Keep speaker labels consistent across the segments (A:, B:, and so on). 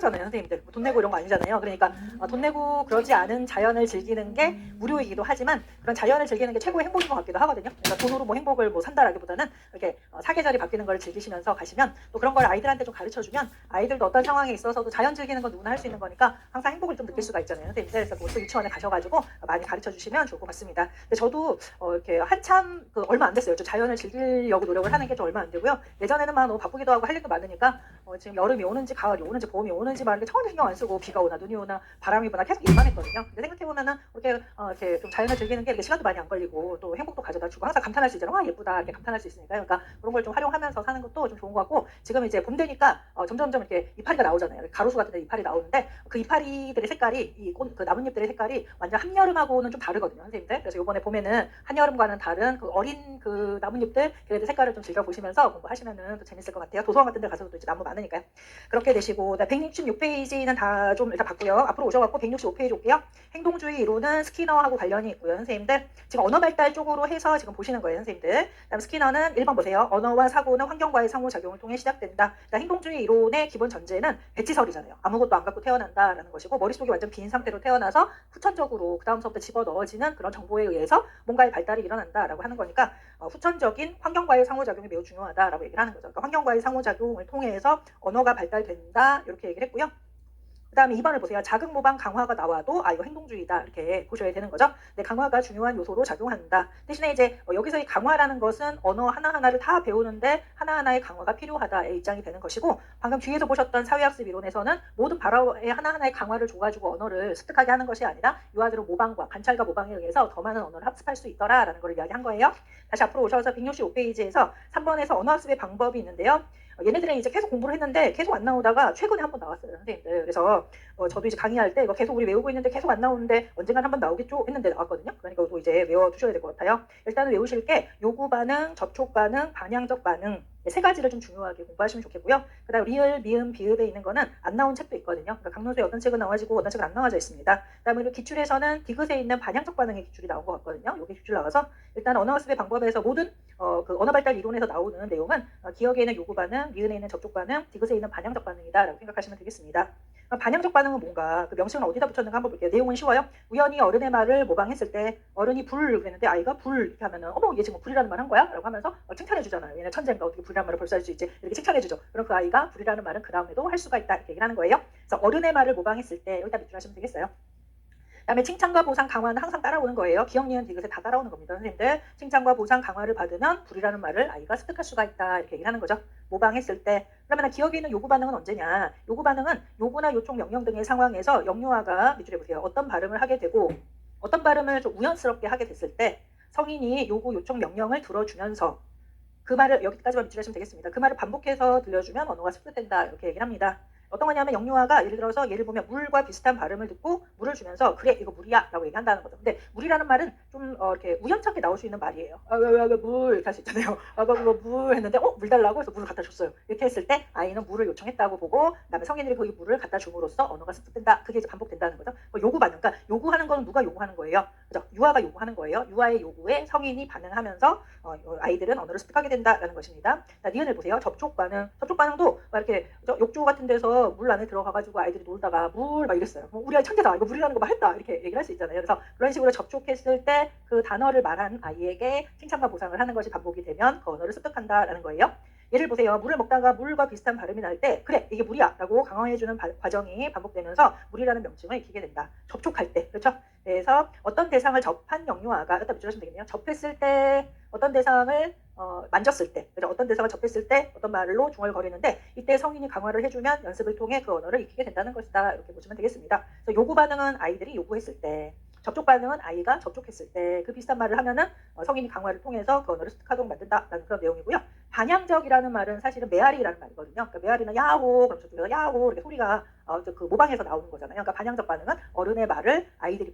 A: 공짜잖아요, 선생님들. 뭐돈 내고 이런 거 아니잖아요. 그러니까 돈 내고 그러지 않은 자연을 즐기는 게 무료이기도 하지만 그런 자연을 즐기는 게 최고의 행복인 것 같기도 하거든요. 그러니까 돈으로 뭐 행복을 뭐 산다라기보다는 이렇게 사계절이 바뀌는 걸 즐기시면서 가시면 또 그런 걸 아이들한테 좀 가르쳐주면 아이들도 어떤 상황에 있어서도 자연 즐기는 건 누구나 할 수 있는 거니까 항상 행복을 좀 느낄 수가 있잖아요, 선생님들. 그래서 그것도 유치원에 가셔가지고 많이 가르쳐주시면 좋을 것 같습니다. 근데 저도 이렇게 한참 얼마 안 됐어요. 좀 자연을 즐기려고 노력을 하는 게 좀 얼마 안 되고요. 예전에는 막 너무 바쁘기도 하고 할 일도 많으니까 지금 여름이 오는지 가을이 오는지 봄이 오는지 막 이렇게 전혀 신경 안 쓰고 비가 오나 눈이 오나 바람이 부나 계속 일만 했거든요. 근데 생각해보면은 이렇게 좀 자연을 즐기는 게 이렇게 시간도 많이 안 걸리고 또 행복도 가져다 주고 항상 감탄할 수 있잖아요. 와 예쁘다 이렇게 감탄할 수 있으니까요. 그러니까 그런 걸 좀 활용하면서 사는 것도 좀 좋은 것 같고 지금 이제 봄 되니까 점점점 이렇게 이파리가 나오잖아요. 가로수 같은 데 이파리 나오는데 그 이파리들의 색깔이 그 나뭇잎들의 색깔이 완전 한여름하고는 좀 다르거든요, 선생님들. 그래서 이번에 봄에는 한여름과는 다른 그 어린 그 나뭇잎들 걔네들 색깔을 좀 즐겨보시면서 공부하시면은 또 재밌을 것 같아요. 도서관 같은 데 가서도 이제 나무 많으니까요. 그렇게 되시고 166페이지는 다 좀 일단 봤고요. 앞으로 오셔갖고 165페이지 올게요. 행동주의 이론은 스키너하고 관련이 있고요, 선생님들. 지금 언어 발달 쪽으로 해서 지금 보시는 거예요, 선생님들. 그다음 스키너는 1번 보세요. 언어와 사고는 환경과의 상호작용을 통해 시작된다. 행동주의 이론의 기본 전제는 배치설이잖아요. 아무것도 안 갖고 태어난다라는 것이고 머릿속이 완전 빈 상태로 태어나서 후천적으로 그 다음서부터 집어넣어지는 그런 정보에 의해서 뭔가의 발달이 일어난다라고 하는 거니까 후천적인 환경과의 상호작용이 매우 중요하다라고 얘기를 하는 거죠. 그러니까 환경과의 상호작용을 통해서 언어가 발달된다 이렇게 얘기를 했고요. 그 다음에 2번을 보세요. 자극 모방 강화가 나와도 이거 행동주의다 이렇게 보셔야 되는 거죠. 네, 강화가 중요한 요소로 작용한다. 대신에 이제 여기서의 강화라는 것은 언어 하나하나를 다 배우는데 하나하나의 강화가 필요하다의 입장이 되는 것이고 방금 뒤에서 보셨던 사회학습 이론에서는 모든 발화의 하나하나의 강화를 줘가지고 언어를 습득하게 하는 것이 아니라 유아들은 모방과 관찰과 모방에 의해서 더 많은 언어를 학습할 수 있더라라는 걸 이야기한 거예요. 다시 앞으로 오셔서 165페이지에서 3번에서 언어 학습의 방법이 있는데요. 얘네들은 이제 계속 공부를 했는데 계속 안 나오다가 최근에 한 번 나왔어요, 선생님들. 그래서 저도 이제 강의할 때 이거 계속 우리 외우고 있는데 계속 안 나오는데 언젠간 한 번 나오겠죠 했는데 나왔거든요. 그러니까 또 이제 외워두셔야 될 것 같아요. 일단은 외우실 게 요구 반응, 접촉 반응, 반향적 반응 세 가지를 좀 중요하게 공부하시면 좋겠고요. 그 다음 리을, 미음, 비읍에 있는 거는 안 나온 책도 있거든요. 그러니까 강론서에 어떤 책은 나와지고 어떤 책은 안 나와져 있습니다. 그 다음에 기출에서는 디귿에 있는 반향적 반응의 기출이 나온 것 같거든요. 요게 기출 나와서 일단 언어학습의 방법에서 모든 그 언어 발달 이론에서 나오는 내용은 기억에 있는 요구 반응, 미은에 있는 접촉 반응, 디귿에 있는 반향적 반응이다라고 생각하시면 되겠습니다. 반향적 반응은 뭔가 그 명칭은 어디다 붙였는가 한번 볼게요. 내용은 쉬워요. 우연히 어른의 말을 모방했을 때 어른이 불 그랬는데 아이가 불 이렇게 하면은 어머 얘 지금 불이라는 말 한 거야? 라고 하면서 칭찬해 주잖아요. 얘네 천재인가 어떻게 불이라는 말을 벌써 할 수 있지? 이렇게 칭찬해 주죠. 그럼 그 아이가 불이라는 말은 그 다음에도 할 수가 있다 이렇게 얘기를 하는 거예요. 그래서 어른의 말을 모방했을 때 여기다 밑줄 하시면 되겠어요. 그다음에 칭찬과 보상 강화는 항상 따라오는 거예요. 기억, 니은, 디귿에 다 따라오는 겁니다, 선생님들. 칭찬과 보상 강화를 받으면 불이라는 말을 아이가 습득할 수가 있다 이렇게 얘기를 하는 거죠. 모방했을 때. 그러면 기억에 있는 요구 반응은 언제냐? 요구 반응은 요구나 요청, 명령 등의 상황에서 영유아가 밑줄에 보세요. 어떤 발음을 하게 되고 어떤 발음을 좀 우연스럽게 하게 됐을 때 성인이 요구, 요청, 명령을 들어주면서 그 말을 여기까지만 밑줄 하시면 되겠습니다. 그 말을 반복해서 들려주면 언어가 습득된다 이렇게 얘기를 합니다. 어떤 거냐면 영유아가 예를 들어서 예를 보면 물과 비슷한 발음을 듣고 물을 주면서 그래 이거 물이야 라고 얘기한다는 거죠. 근데 물이라는 말은 좀 이렇게 우연찮게 나올 수 있는 말이에요. 물 이렇게 할 수 있잖아요. 물 했는데 물 달라고 해서 물을 갖다 줬어요. 이렇게 했을 때 아이는 물을 요청했다고 보고 그다음에 성인들이 거기 물을 갖다 줌으로써 언어가 습득된다. 그게 이제 반복된다는 거죠. 요구 반응. 그러니까 요구하는 건 누가 요구하는 거예요? 그죠? 유아가 요구하는 거예요. 유아의 요구에 성인이 반응하면서 아이들은 언어를 습득하게 된다라는 것입니다. 자, 니은을 보세요. 접촉 반응. 접촉 반응도 막 이렇게 욕조 같은 데서 물 안에 들어가가지고 아이들이 놀다가 물 막 이랬어요. 우리 아이 천재다. 이거 물이라는 거 막 했다. 이렇게 얘기를 할 수 있잖아요. 그래서 그런 식으로 접촉했을 때 그 단어를 말한 아이에게 칭찬과 보상을 하는 것이 반복이 되면 그 언어를 습득한다라는 거예요. 예를 보세요. 물을 먹다가 물과 비슷한 발음이 날 때 그래 이게 물이야 라고 강화해주는 과정이 반복되면서 물이라는 명칭을 익히게 된다. 접촉할 때. 그렇죠? 그래서 어떤 대상을 접한 영유아가 여기다 밑줄 하시면 되겠네요. 접했을 때 어떤 대상을 만졌을 때, 그죠? 어떤 대상을 접했을 때 어떤 말로 중얼거리는데 이때 성인이 강화를 해주면 연습을 통해 그 언어를 익히게 된다는 것이다. 이렇게 보시면 되겠습니다. 그래서 요구 반응은 아이들이 요구했을 때, 접촉 반응은 아이가 접촉했을 때 그 비슷한 말을 하면은 성인이 강화를 통해서 그 언어를 습득하도록 만든다라는 그런 내용이고요. 반향적이라는 말은 사실은 메아리라는 말이거든요. 그러니까 메아리는 야호, 그럼 저쪽에서 야호 이렇게 소리가 그 모방해서 나오는 거잖아요. 그러니까 반향적 반응은 어른의 말을 아이들이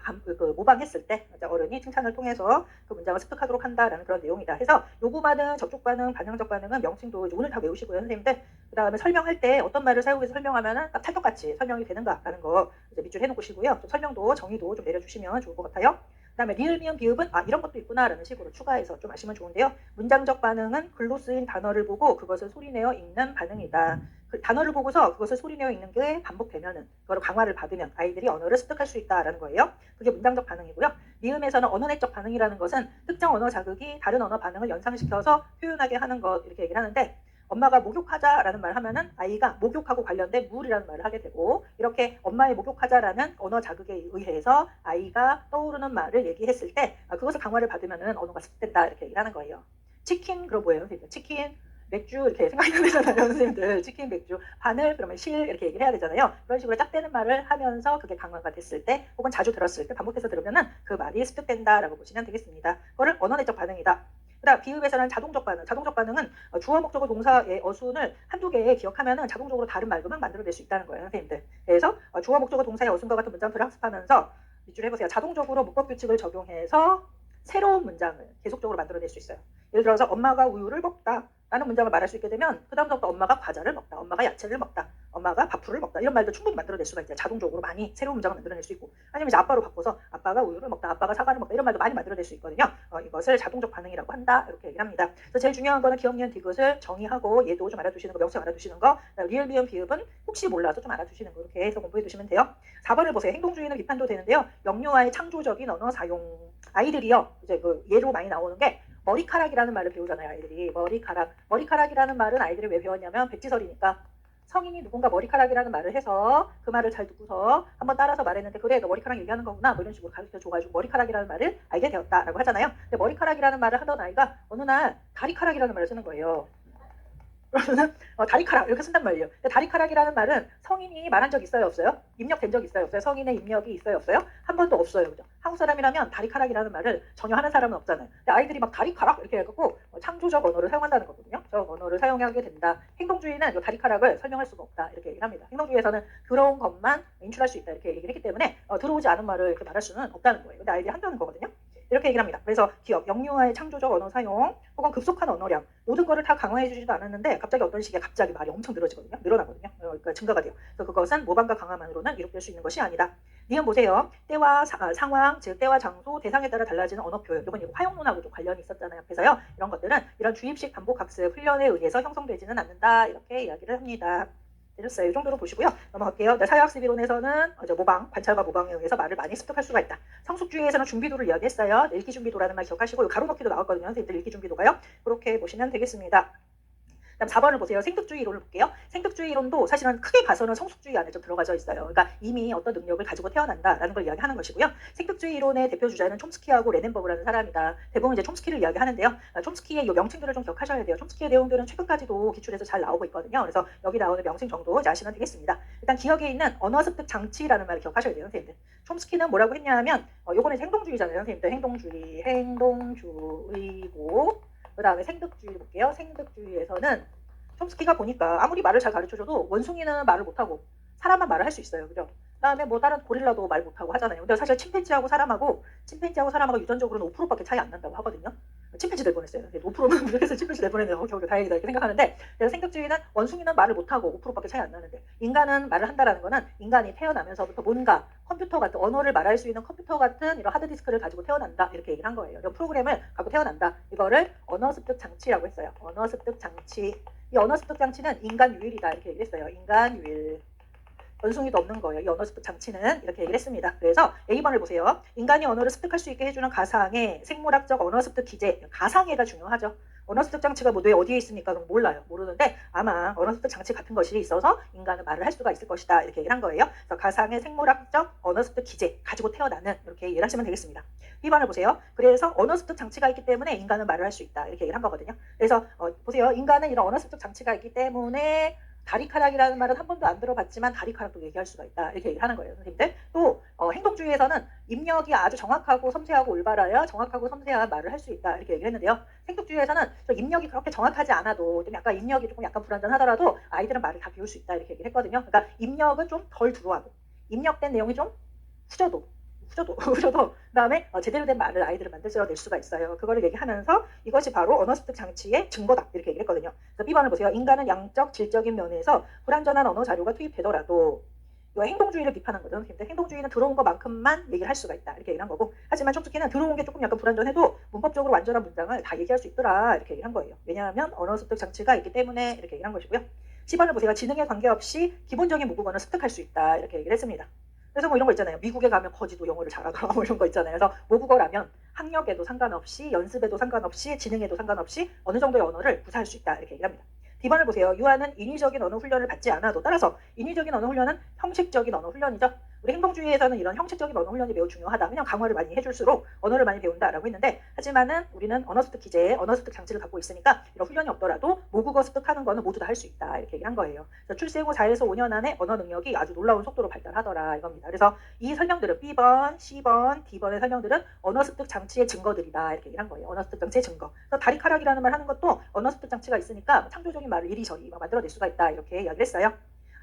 A: 모방했을 때 어른이 칭찬을 통해서 그 문장을 습득하도록 한다라는 그런 내용이다. 해서 요구 반응, 접촉 반응, 반향적 반응은 명칭도 오늘 다 외우시고요, 선생님들. 그 다음에 설명할 때 어떤 말을 사용해서 설명하면은 딱 찰떡같이 설명이 되는가라는 거 이제 밑줄 해놓으시고요. 좀 설명도 정의도 좀 내려주시면 좋을 것 같아요. 그 다음에 리을, 미음, 비읍은 이런 것도 있구나라는 식으로 추가해서 좀 아시면 좋은데요. 문장적 반응은 글로 쓰인 단어를 보고 그것을 소리내어 읽는 반응이다. 그 단어를 보고서 그것을 소리내어 읽는 게 반복되면은 그걸 강화를 받으면 아이들이 언어를 습득할 수 있다라는 거예요. 그게 문장적 반응이고요. 미음에서는 언어내적 반응이라는 것은 특정 언어 자극이 다른 언어 반응을 연상시켜서 표현하게 하는 것 이렇게 얘기를 하는데 엄마가 목욕하자라는 말을 하면은 아이가 목욕하고 관련된 물이라는 말을 하게 되고 이렇게 엄마의 목욕하자라는 언어 자극에 의해서 아이가 떠오르는 말을 얘기했을 때 그것을 강화를 받으면은 언어가 습득된다 이렇게 얘기를 하는 거예요. 치킨 그럼 뭐예요? 치킨 맥주 이렇게 생각이 나잖아요. 선생님들 치킨 맥주 바늘 그러면 실 이렇게 얘기를 해야 되잖아요. 그런 식으로 짝대는 말을 하면서 그게 강화가 됐을 때 혹은 자주 들었을 때 반복해서 들으면은 그 말이 습득된다라고 보시면 되겠습니다. 그거를 언어내적 반응이다. 그다음 비읍에서는 자동적 반응. 자동적 반응은 주어 목적어 동사의 어순을 한두 개 기억하면은 자동적으로 다른 말금은 만들어낼 수 있다는 거예요, 선생님들. 그래서 주어 목적어 동사의 어순과 같은 문장들을 학습하면서 밑줄 해보세요. 자동적으로 문법 규칙을 적용해서 새로운 문장을 계속적으로 만들어낼 수 있어요. 예를 들어서 엄마가 우유를 먹다 라는 문장을 말할 수 있게 되면 그 다음부터 엄마가 과자를 먹다, 엄마가 야채를 먹다, 엄마가 밥풀을 먹다 이런 말도 충분히 만들어낼 수가 있어요. 자동적으로 많이 새로운 문장을 만들어낼 수 있고 아니면 이제 아빠로 바꿔서 아빠가 우유를 먹다, 아빠가 사과를 먹다 이런 말도 많이 만들어낼 수 있거든요. 이것을 자동적 반응이라고 한다 이렇게 얘기를 합니다. 그래서 제일 중요한 거는 기억, 니은, 디귿을 정의하고 얘도 좀 알아두시는 거, 명칭 알아두시는 거, 리을, 미음, 비읍은 혹시 몰라서 좀 알아두시는 거 이렇게 해서 공부해 두시면 돼요. 4번을 보세요. 행동주의는 비판도 되는데요. 영유아의 창조적인 언어 사용. 아이들이요 이제 그 예로 많이 나오는 게 머리카락이라는 말을 배우잖아요. 아이들이 머리카락이라는 말은 아이들이 왜 배웠냐면 백지설이니까 성인이 누군가 머리카락이라는 말을 해서 그 말을 잘 듣고서 한번 따라서 말했는데 그래 너 머리카락 얘기하는 거구나 뭐 이런 식으로 가르쳐 줘가지고 머리카락이라는 말을 알게 되었다라고 하잖아요. 근데 머리카락이라는 말을 하던 아이가 어느 날 다리카락이라는 말을 쓰는 거예요. 그러면은 다리카락 이렇게 쓴단 말이에요. 근데 다리카락이라는 말은 성인이 말한 적 있어요, 없어요? 입력된 적 있어요, 없어요? 성인의 입력이 있어요, 없어요? 한 번도 없어요, 그죠? 한국 사람이라면 다리카락이라는 말을 전혀 하는 사람은 없잖아요. 근데 아이들이 막 다리카락 이렇게 해갖고 창조적 언어를 사용한다는 거거든요. 저 언어를 사용하게 된다. 행동주의는 이 다리카락을 설명할 수가 없다 이렇게 얘기를 합니다. 행동주의에서는 들어온 것만 인출할 수 있다 이렇게 얘기를 했기 때문에 들어오지 않은 말을 이렇게 말할 수는 없다는 거예요. 근데 아이들이 한다는 거거든요. 이렇게 얘기를 합니다. 그래서 기억, 영유아의 창조적 언어 사용 혹은 급속한 언어량 모든 거를 다 강화해 주지도 않았는데 갑자기 어떤 시기에 갑자기 말이 엄청 늘어지거든요. 늘어나거든요. 그러니까 증가가 돼요. 그래서 그것은 모방과 강화만으로는 이룩될 수 있는 것이 아니다. 니은 보세요. 때와 상황, 즉 때와 장소, 대상에 따라 달라지는 언어 표현. 이건 이거 화용론하고 좀 관련이 있었잖아요. 그래서요. 이런 것들은 이런 주입식 반복 학습 훈련에 의해서 형성되지는 않는다. 이렇게 이야기를 합니다. 되셨어요. 이 정도로 보시고요. 넘어갈게요. 사회학습 이론에서는 모방, 관찰과 모방에 의해서 말을 많이 습득할 수가 있다. 성숙주의에서는 준비도를 이야기했어요. 읽기 준비도라는 말 기억하시고 가로넣기도 나왔거든요. 선생님들 읽기 준비도가요. 그렇게 보시면 되겠습니다. 그다음 4번을 보세요. 생득주의 이론을 볼게요. 생득주의 이론도 사실은 크게 봐서는 성숙주의 안에 좀 들어가져 있어요. 그러니까 이미 어떤 능력을 가지고 태어난다라는 걸 이야기하는 것이고요. 생득주의 이론의 대표 주자는 촘스키하고 레넨버그라는 사람이다. 대부분 이제 촘스키를 이야기하는데요. 촘스키의 이 명칭들을 좀 기억하셔야 돼요. 촘스키의 내용들은 최근까지도 기출에서 잘 나오고 있거든요. 그래서 여기 나오는 명칭 정도 이제 아시면 되겠습니다. 일단 기억에 있는 언어 습득 장치라는 말을 기억하셔야 돼요, 선생님들. 촘스키는 뭐라고 했냐 하면 요거는 행동주의잖아요, 선생님들. 행동주의고 그 다음에 생득주의 볼게요. 생득주의에서는 촘스키가 보니까 아무리 말을 잘 가르쳐줘도 원숭이는 말을 못하고 사람만 말을 할 수 있어요. 그죠? 그 다음에 뭐 다른 고릴라도 말 못하고 하잖아요. 근데 사실 침팬지하고 사람하고 유전적으로는 5%밖에 차이 안 난다고 하거든요. 침팬지 될 뻔했어요. 5%는 그래서 침팬지 될 뻔했네요. 겨우 다행이다 이렇게 생각하는데 그래서 생득주의는 원숭이는 말을 못하고 5%밖에 차이 안 나는데 인간은 말을 한다라는 거는 인간이 태어나면서부터 뭔가 컴퓨터 같은 언어를 말할 수 있는 컴퓨터 같은 이런 하드디스크를 가지고 태어난다 이렇게 얘기를 한 거예요. 이런 프로그램을 갖고 태어난다. 이거를 언어 습득 장치라고 했어요. 언어 습득 장치. 이 언어 습득 장치는 인간 유일이다 이렇게 얘기했어요. 인간 유일. 원숭이도 없는 거예요. 이 언어 습득 장치는 이렇게 얘기를 했습니다. 그래서 A번을 보세요. 인간이 언어를 습득할 수 있게 해주는 가상의 생물학적 언어 습득 기제. 가상의가 중요하죠. 언어 습득 장치가 뇌 어디에 있습니까? 그럼 몰라요. 모르는데 아마 언어 습득 장치 같은 것이 있어서 인간은 말을 할 수가 있을 것이다. 이렇게 얘기를 한 거예요. 그래서 가상의 생물학적 언어 습득 기제 가지고 태어나는 이렇게 얘기를 하시면 되겠습니다. B번을 보세요. 그래서 언어 습득 장치가 있기 때문에 인간은 말을 할 수 있다. 이렇게 얘기를 한 거거든요. 그래서 보세요. 인간은 이런 언어 습득 장치가 있기 때문에 다리카락이라는 말은 한 번도 안 들어봤지만 다리카락도 얘기할 수가 있다. 이렇게 얘기를 하는 거예요, 선생님들. 또 행동주의에서는 입력이 아주 정확하고 섬세하고 올바라야 정확하고 섬세한 말을 할 수 있다. 이렇게 얘기를 했는데요. 생득주의에서는 입력이 그렇게 정확하지 않아도 좀 약간 입력이 조금 약간 불완전하더라도 아이들은 말을 다 배울 수 있다. 이렇게 얘기를 했거든요. 그러니까 입력은 좀 덜 두루하고 입력된 내용이 좀 후져도 그다음에 제대로 된 말을 아이들은 만들어낼 수가 있어요. 그거를 얘기하면서 이것이 바로 언어 습득 장치의 증거다 이렇게 얘기를 했거든요. 그래서 B번을 보세요. 인간은 양적 질적인 면에서 불완전한 언어 자료가 투입되더라도 이거 행동주의를 비판한 거죠. 근데 행동주의는 들어온 것만큼만 얘기를 할 수가 있다 이렇게 얘기를 한 거고 하지만 촘스키는 들어온 게 조금 약간 불완전해도 문법적으로 완전한 문장을 다 얘기할 수 있더라 이렇게 얘기를 한 거예요. 왜냐하면 언어 습득 장치가 있기 때문에 이렇게 얘기를 한 것이고요. 10번을 보세요. 지능에 관계없이 기본적인 모국어는 습득할 수 있다. 이렇게 얘기를 했습니다. 그래서 뭐 이런 거 있잖아요. 미국에 가면 거지도 영어를 잘하더라. 뭐 이런 거 있잖아요. 그래서 모국어라면 학력에도 상관없이 연습에도 상관없이 지능에도 상관없이 어느 정도의 언어를 구사할 수 있다. 이렇게 얘기합니다. D번을 보세요. 유아는 인위적인 언어 훈련을 받지 않아도 따라서 인위적인 언어 훈련은 형식적인 언어 훈련이죠. 우리 행동주의에서는 이런 형식적인 언어 훈련이 매우 중요하다. 그냥 강화를 많이 해줄수록 언어를 많이 배운다라고 했는데 하지만은 우리는 언어 습득 기제에 언어 습득 장치를 갖고 있으니까 이런 훈련이 없더라도 모국어 습득하는 거는 모두 다 할 수 있다. 이렇게 얘기한 거예요. 출생 후 4에서 5년 안에 언어 능력이 아주 놀라운 속도로 발달하더라 이겁니다. 그래서 이 설명들은 B번, C번, D번의 설명들은 언어 습득 장치의 증거들이다. 이렇게 얘기한 거예요. 언어 습득 장치의 증거. 그래서 다리카락이라는 말 하는 것도 언어 습득 장치가 있으니까 창조적인 말을 이리저리 만들어낼 수가 있다. 이렇게 이야기를 했어요.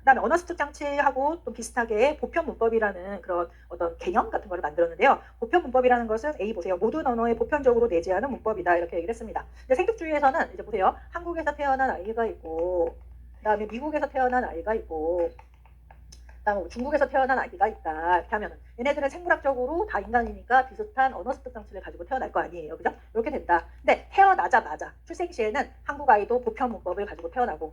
A: 그다음에 언어 습득 장치하고 좀 비슷하게 보편 문법이라는 그런 어떤 개념 같은 거를 만들었는데요. 보편 문법이라는 것은 A 보세요. 모든 언어에 보편적으로 내재하는 문법이다. 이렇게 얘기를 했습니다. 근데 생득주의에서는 이제 보세요. 한국에서 태어난 아이가 있고, 그다음에 미국에서 태어난 아이가 있고, 그다음에 중국에서 태어난 아이가 있다. 이렇게 하면은 얘네들은 생물학적으로 다 인간이니까 비슷한 언어 습득 장치를 가지고 태어날 거 아니에요. 그죠? 이렇게 된다. 근데 태어나자마자 출생 시에는 한국 아이도 보편 문법을 가지고 태어나고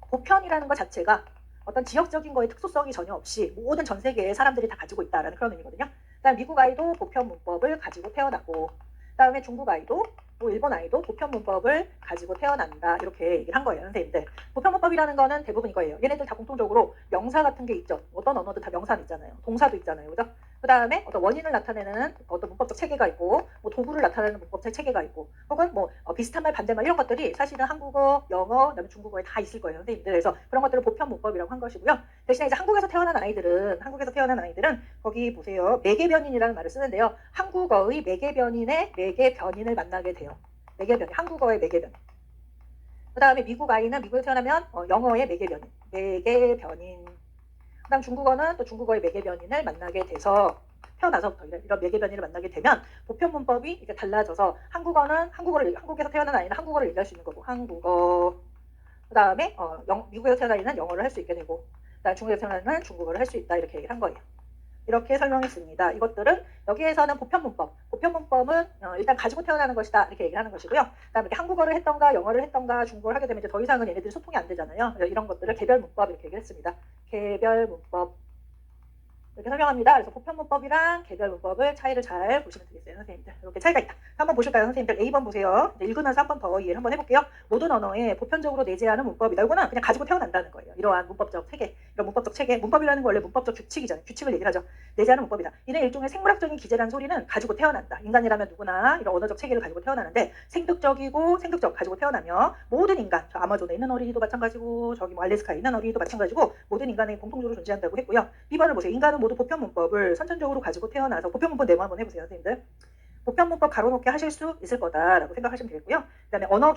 A: 보편이라는 것 자체가 어떤 지역적인 거에 특수성이 전혀 없이 모든 전 세계의 사람들이 다 가지고 있다라는 그런 의미거든요. 그다음 미국 아이도 보편 문법을 가지고 태어나고, 그다음에 중국 아이도, 뭐 일본 아이도 보편 문법을 가지고 태어난다 이렇게 얘기를 한 거예요, 선생님들. 보편 문법이라는 거는 대부분 이거예요. 얘네들 다 공통적으로 명사 같은 게 있죠. 어떤 언어든 다 명사는 있잖아요. 동사도 있잖아요, 그죠? 그 다음에 어떤 원인을 나타내는 어떤 문법적 체계가 있고, 뭐 도구를 나타내는 문법적 체계가 있고, 혹은 뭐 비슷한 말 반대말 이런 것들이 사실은 한국어, 영어, 그다음에 중국어에 다 있을 거예요, 선생님들. 그래서 그런 것들을 보편 문법이라고 한 것이고요. 대신에 이제 한국에서 태어난 아이들은 거기 보세요, 매개변인이라는 말을 쓰는데요. 한국어의 매개변인의 매개변인을 만나게 돼요. 매개변인, 한국어의 매개변인. 그 다음에 미국 아이는 미국에 태어나면 영어의 매개변인. 그 다음 중국어는 또 중국어의 매개변인을 만나게 돼서 태어나서부터 이런 매개변인을 만나게 되면 보편 문법이 이렇게 달라져서 한국어는 한국에서 태어난 아이는 한국어를 얘기할 수 있는 거고 한국어. 그 다음에 미국에서 태어난 아이는 영어를 할 수 있게 되고, 그다음 중국에서 태어난 아이는 중국어를 할 수 있다 이렇게 얘기를 한 거예요. 이렇게 설명했습니다. 이것들은 여기에서는 보편 문법은 일단 가지고 태어나는 것이다 이렇게 얘기를 하는 것이고요. 그다음에 한국어를 했던가 영어를 했던가 중국어를 하게 되면 이제 더 이상은 얘네들이 소통이 안 되잖아요. 그래서 이런 것들을 개별 문법 이렇게 얘기를 했습니다. 개별 문법 이렇게 설명합니다. 그래서 보편 문법이랑 개별 문법을 차이를 잘 보시면 되겠어요, 선생님들. 이렇게 차이가 있다. 한번 보실까요, 선생님들? A번 보세요. 읽으면서 한 번 더 이해를 한번 해볼게요. 모든 언어에 보편적으로 내재하는 문법이다. 이거는 그냥 가지고 태어난다는 거예요. 이러한 문법적 체계, 이런 문법적 체계. 문법이라는 건 원래 문법적 규칙이잖아요. 규칙을 얘기를 하죠. 내재하는 문법이다. 이는 일종의 생물학적인 기제라는 소리는 가지고 태어난다. 인간이라면 누구나 이런 언어적 체계를 가지고 태어나는데 생득적 가지고 태어나며 모든 인간, 저 아마존에 있는 어린이도 마찬가지고 저기 뭐 알래스카에 있는 어린이도 마찬가지고 모든 인간의 공통적으로 존재한다고 했고요. 2번을 보세요. 인간은 모두 보편 문법을 선천적으로 가지고 태어나서 보편 문법 네모 한번 해보세요, 선생님들. 보편 문법 가로놓게 하실 수 있을 거다라고 생각하시면 되겠고요. 그다음에 언어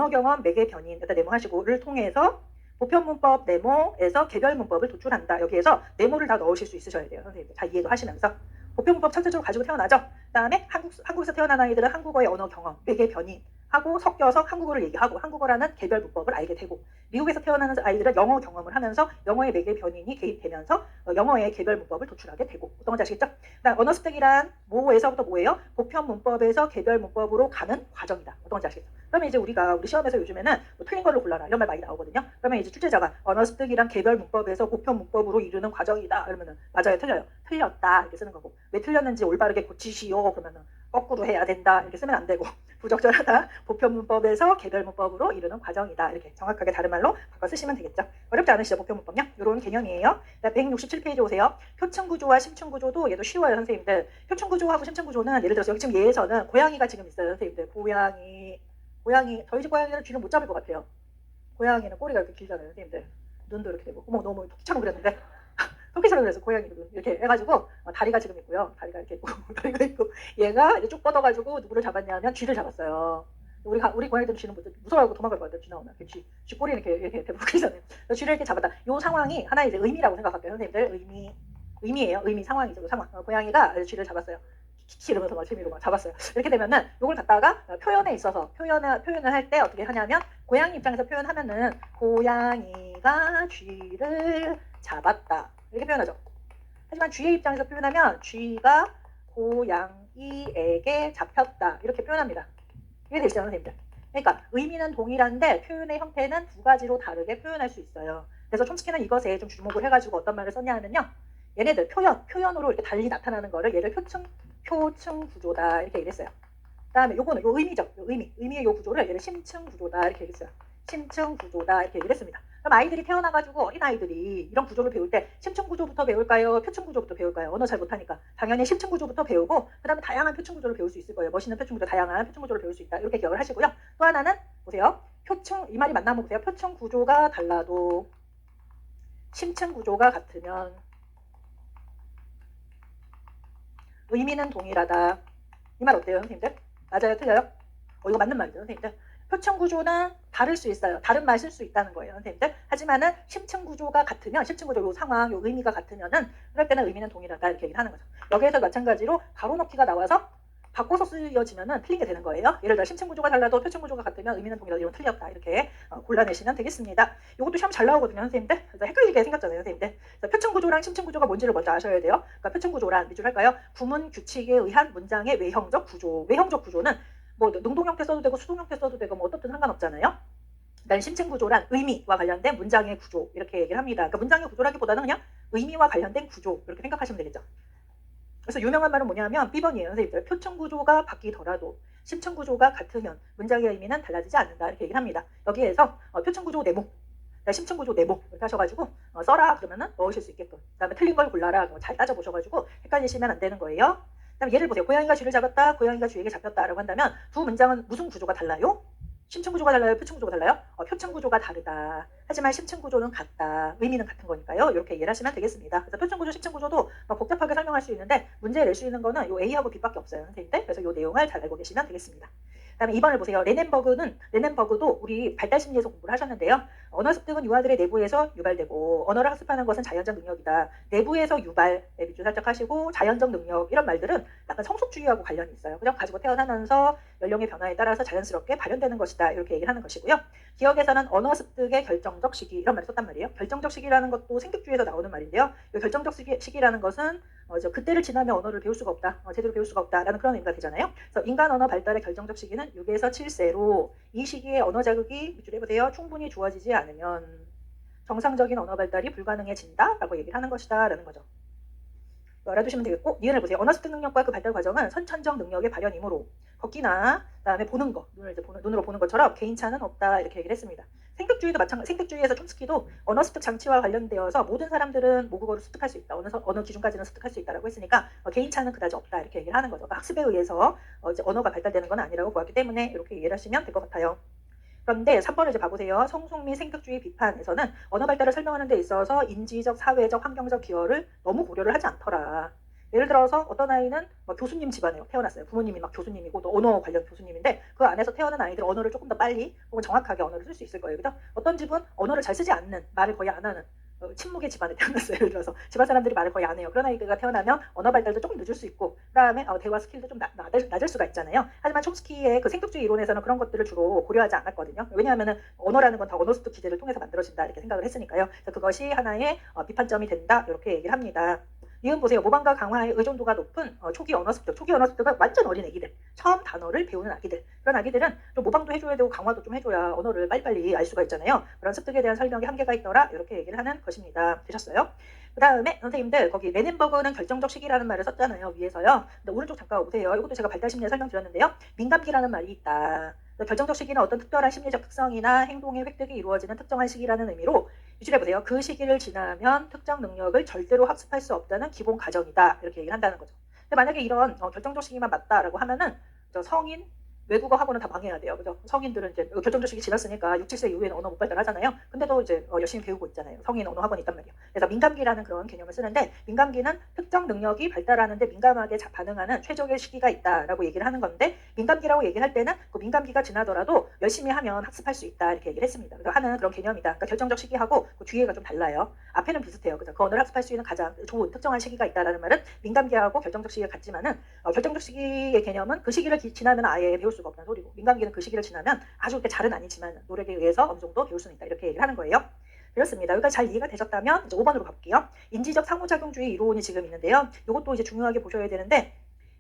A: 경험 매개 변인 일단 네모하시고를 통해서 보편 문법 네모에서 개별 문법을 도출한다. 여기에서 네모를 다 넣으실 수 있으셔야 돼요, 선생님들. 다 이해도 하시면서 보편 문법 천체적으로 가지고 태어나죠. 그다음에 한국에서 태어난 아이들은 한국어의 언어 경험 매개 변인 하고 섞여서 한국어를 얘기하고 한국어라는 개별 문법을 알게 되고, 미국에서 태어나는 아이들은 영어 경험을 하면서 영어의 매개 변인이 개입되면서 영어의 개별 문법을 도출하게 되고, 어떤 건지 아시겠죠? 그다음 언어 습득이란 뭐에서부터 뭐예요? 보편 문법에서 개별 문법으로 가는 과정이다. 어떤 건지 아시겠죠? 그러면 이제 우리 시험에서 요즘에는 뭐 틀린 거를 골라라 이런 말 많이 나오거든요. 그러면 이제 출제자가 언어 습득이란 개별 문법에서 보편 문법으로 이루는 과정이다. 그러면은 맞아요, 틀려요, 틀렸다 이렇게 쓰는 거고, 왜 틀렸는지 올바르게 고치시오 그러면은 거꾸로 해야 된다 이렇게 쓰면 안 되고, 부적절하다, 보편 문법에서 개별 문법으로 이루는 과정이다 이렇게 정확하게 다른 말로 바꿔 쓰시면 되겠죠. 어렵지 않으시죠, 보편 문법요? 이런 개념이에요. 167페이지 오세요. 표층 구조와 심층 구조도 얘도 쉬워요, 선생님들. 표층 구조하고 심층 구조는 예를 들어서 여기 지금 얘에서는 고양이가 지금 있어요, 선생님들. 고양이 저희 집 고양이는 쥐는 못 잡을 것 같아요. 고양이는 꼬리가 이렇게 길잖아요, 선생님들. 눈도 이렇게 되고, 너무 토끼처럼 그렸는데 토끼처럼 그래서 고양이 이렇게 해가지고 다리가 지금 있고요. 다리가 이렇게 있고 다리가 있고, 얘가 이제 쭉 뻗어가지고 누구를 잡았냐면 쥐를 잡았어요. 우리 고양이들은 쥐는 무서워하고 도망갈 것 같아요. 쥐 나오면 쥐 꼬리 이렇게 대부분 그리잖아요. 쥐를 이렇게 잡았다. 이 상황이 하나의 이제 의미라고 생각할게요, 선생님들. 의미예요. 의미 상황이죠. 상황. 고양이가 쥐를 잡았어요. 키키 이러면서 막 재미로 막 잡았어요. 이렇게 되면은 이걸 갖다가 표현에 있어서 표현을 할 때 어떻게 하냐면, 고양이 입장에서 표현하면은 고양이가 쥐를 잡았다 이렇게 표현하죠. 하지만 쥐의 입장에서 표현하면 쥐가 고양이에게 잡혔다 이렇게 표현합니다. 이게 되시죠, 선생님들? 그러니까 의미는 동일한데 표현의 형태는 두 가지로 다르게 표현할 수 있어요. 그래서 촘스키는 이것에 좀 주목을 해가지고 어떤 말을 썼냐 하면요. 얘네들 표현으로 이렇게 달리 나타나는 거를 얘를 표층 구조다 이렇게 얘기했어요. 그다음에 요거는 요 의미적, 의미의 요 구조를 얘를 심층 구조다 이렇게 얘기했어요. 심층 구조다 이렇게 얘기를 했습니다. 그럼 아이들이 태어나가지고 어린아이들이 이런 구조를 배울 때 심층 구조부터 배울까요? 표층 구조부터 배울까요? 언어 잘 못하니까 당연히 심층 구조부터 배우고 그 다음에 다양한 표층 구조를 배울 수 있을 거예요. 멋있는 표층 구조, 다양한 표층 구조를 배울 수 있다 이렇게 기억을 하시고요. 또 하나는 보세요. 이 말이 맞나 한번 보세요. 표층 구조가 달라도 심층 구조가 같으면 의미는 동일하다. 이 말 어때요 선생님들? 맞아요 틀려요? 이거 맞는 말이죠 선생님들. 표층 구조는 다를 수 있어요. 다른 말 쓸 수 있다는 거예요 선생님들. 하지만은 심층 구조가 같으면 심층 구조 요 상황 요 의미가 같으면은 그럴 때는 의미는 동일하다 이렇게 얘기를 하는 거죠. 여기에서 마찬가지로 가로 넣기가 나와서 바꿔서 쓰여지면은 틀린 게 되는 거예요. 예를 들어 심층 구조가 달라도 표층 구조가 같으면 의미는 동일하다 이건 틀렸다 이렇게 골라내시면 되겠습니다. 이것도 시험 잘 나오거든요 선생님들. 그래서 헷갈리게 생겼잖아요 선생님들. 그래서 표층 구조랑 심층 구조가 뭔지를 먼저 아셔야 돼요. 그러니까 표층 구조란 밑줄 할까요? 구문 규칙에 의한 문장의 외형적 구조. 외형적 구조는 뭐 능동 형태 써도 되고 수동 형태 써도 되고 뭐 어떻든 상관없잖아요. 그다음 심층 구조란 의미와 관련된 문장의 구조 이렇게 얘기를 합니다. 그러니까 문장의 구조라기보다는 그냥 의미와 관련된 구조 이렇게 생각하시면 되겠죠. 그래서 유명한 말은 뭐냐면 B번이에요 선생님들. 표층 구조가 바뀌더라도 심층 구조가 같으면 문장의 의미는 달라지지 않는다 이렇게 얘기를 합니다. 여기에서 표층 구조 네모, 심층 구조 네모 이렇게 하셔가지고 써라 그러면은 넣으실 수 있게끔. 그다음에 틀린 걸 골라라 잘 따져보셔가지고 헷갈리시면 안 되는 거예요. 그다음에 예를 보세요. 고양이가 쥐를 잡았다, 고양이가 쥐에게 잡혔다라고 한다면 두 문장은 무슨 구조가 달라요? 심층 구조가 달라요? 표층 구조가 달라요? 표층 구조가 다르다. 하지만 심층 구조는 같다. 의미는 같은 거니까요. 이렇게 이해를 하시면 되겠습니다. 그래서 표층 구조, 심층 구조도 복잡하게 설명할 수 있는데 문제 낼 수 있는 거는 요 A하고 B밖에 없어요. 선생님들. 그래서 요 내용을 잘 알고 계시면 되겠습니다. 그다음에 2번을 보세요. 레넨버그도 우리 발달심리에서 공부를 하셨는데요. 언어 습득은 유아들의 내부에서 유발되고 언어를 학습하는 것은 자연적 능력이다. 내부에서 유발, 밑줄 살짝 하시고 자연적 능력 이런 말들은 약간 성숙주의하고 관련이 있어요. 그냥 가지고 태어나면서 연령의 변화에 따라서 자연스럽게 발현되는 것이다. 이렇게 얘기를 하는 것이고요. 기억에서는 언어 습득의 결정적 시기 이런 말을 썼단 말이에요. 결정적 시기라는 것도 생격주의에서 나오는 말인데요. 이 결정적 시기라는 것은 그때를 지나면 언어를 배울 수가 없다. 제대로 배울 수가 없다라는 그런 의미가 되잖아요. 그래서 인간 언어 발달의 결정적 시기는 6에서 7세로 이 시기에 언어 자극이 밑줄에 보세요. 충분히 주어지지 않으면 정상적인 언어 발달이 불가능해진다라고 얘기를 하는 것이다 라는 거죠. 알아두시면 되겠고 니은을 보세요. 언어 습득 능력과 그 발달 과정은 선천적 능력의 발현이므로 걷기나 그다음에 보는 거, 눈으로 보는 것처럼 개인차는 없다 이렇게 얘기를 했습니다. 생격주의도 마찬가지. 생격주의에서 촘스키도 언어 습득 장치와 관련되어서 모든 사람들은 모국어를 습득할 수 있다. 어느 기준까지는 습득할 수 있다라고 했으니까 개인차는 그다지 없다 이렇게 얘기를 하는 거죠. 그러니까 학습에 의해서 이제 언어가 발달되는 건 아니라고 보았기 때문에 이렇게 이해를 하시면 될 것 같아요. 그런데 3번을 이제 봐보세요. 성숙 및 생격주의 비판에서는 언어 발달을 설명하는 데 있어서 인지적, 사회적, 환경적 기여를 너무 고려를 하지 않더라. 예를 들어서 어떤 아이는 교수님 집안에 태어났어요. 부모님이 교수님이고 또 언어 관련 교수님인데 그 안에서 태어난 아이들은 언어를 조금 더 빨리 혹은 정확하게 언어를 쓸 수 있을 거예요. 그죠? 어떤 집은 언어를 잘 쓰지 않는, 말을 거의 안 하는 침묵의 집안에 태어났어요. 예를 들어서 집안 사람들이 말을 거의 안 해요. 그런 아이가 태어나면 언어 발달도 조금 늦을 수 있고 그다음에 대화 스킬도 좀 낮을 수가 있잖아요. 하지만 촘스키의 그 생격주의 이론에서는 그런 것들을 주로 고려하지 않았거든요. 왜냐하면 언어라는 건 다 언어 습득 기제를 통해서 만들어진다 이렇게 생각을 했으니까요. 그래서 그것이 하나의 비판점이 된다 이렇게 얘기를 합니다. 이건 보세요. 모방과 강화의 의존도가 높은 초기 언어 습득. 초기 언어 습득은 완전 어린 애기들. 처음 단어를 배우는 아기들. 그런 아기들은 좀 모방도 해줘야 되고 강화도 좀 해줘야 언어를 빨리빨리 알 수가 있잖아요. 그런 습득에 대한 설명이 한계가 있더라. 이렇게 얘기를 하는 것입니다. 되셨어요? 그 다음에 선생님들 거기 레넨버그는 결정적 시기라는 말을 썼잖아요. 위에서요. 근데 오른쪽 잠깐 보세요. 이것도 제가 발달심리에 설명드렸는데요. 민감기라는 말이 있다. 결정적 시기는 어떤 특별한 심리적 특성이나 행동의 획득이 이루어지는 특정한 시기라는 의미로 유출해 보세요. 그 시기를 지나면 특정 능력을 절대로 학습할 수 없다는 기본 가정이다. 이렇게 얘기를 한다는 거죠. 근데 만약에 이런 결정적 시기만 맞다라고 하면은 성인 외국어 학원은 다 망해야 돼요. 그죠? 성인들은 이제 결정적 시기 지났으니까 6, 7세 이후에는 언어 못 발달하잖아요. 근데도 이제 열심히 배우고 있잖아요. 성인 언어 학원이 있단 말이에요. 그래서 민감기라는 그런 개념을 쓰는데 민감기는 특정 능력이 발달하는데 민감하게 반응하는 최적의 시기가 있다라고 얘기를 하는 건데 민감기라고 얘기할 때는 그 민감기가 지나더라도 열심히 하면 학습할 수 있다 이렇게 얘기를 했습니다. 그래서 하는 그런 개념이다. 그러니까 결정적 시기하고 그 뒤에가 좀 달라요. 앞에는 비슷해요. 그죠? 그 언어를 학습할 수 있는 가장 좋은 특정한 시기가 있다라는 말은 민감기하고 결정적 시기가 같지만은 결정적 시기의 개념은 그 시기를 지나면 아예 배울 수가 없다는 소리고 민감기는 그 시기를 지나면 아주 그렇게 잘은 아니지만 노력에 의해서 어느 정도 배울 수는 있다 이렇게 얘기를 하는 거예요. 그렇습니다. 여기까지 잘 이해가 되셨다면 이제 5번으로 가볼게요. 인지적 상호작용주의 이론이 지금 있는데요. 이것도 이제 중요하게 보셔야 되는데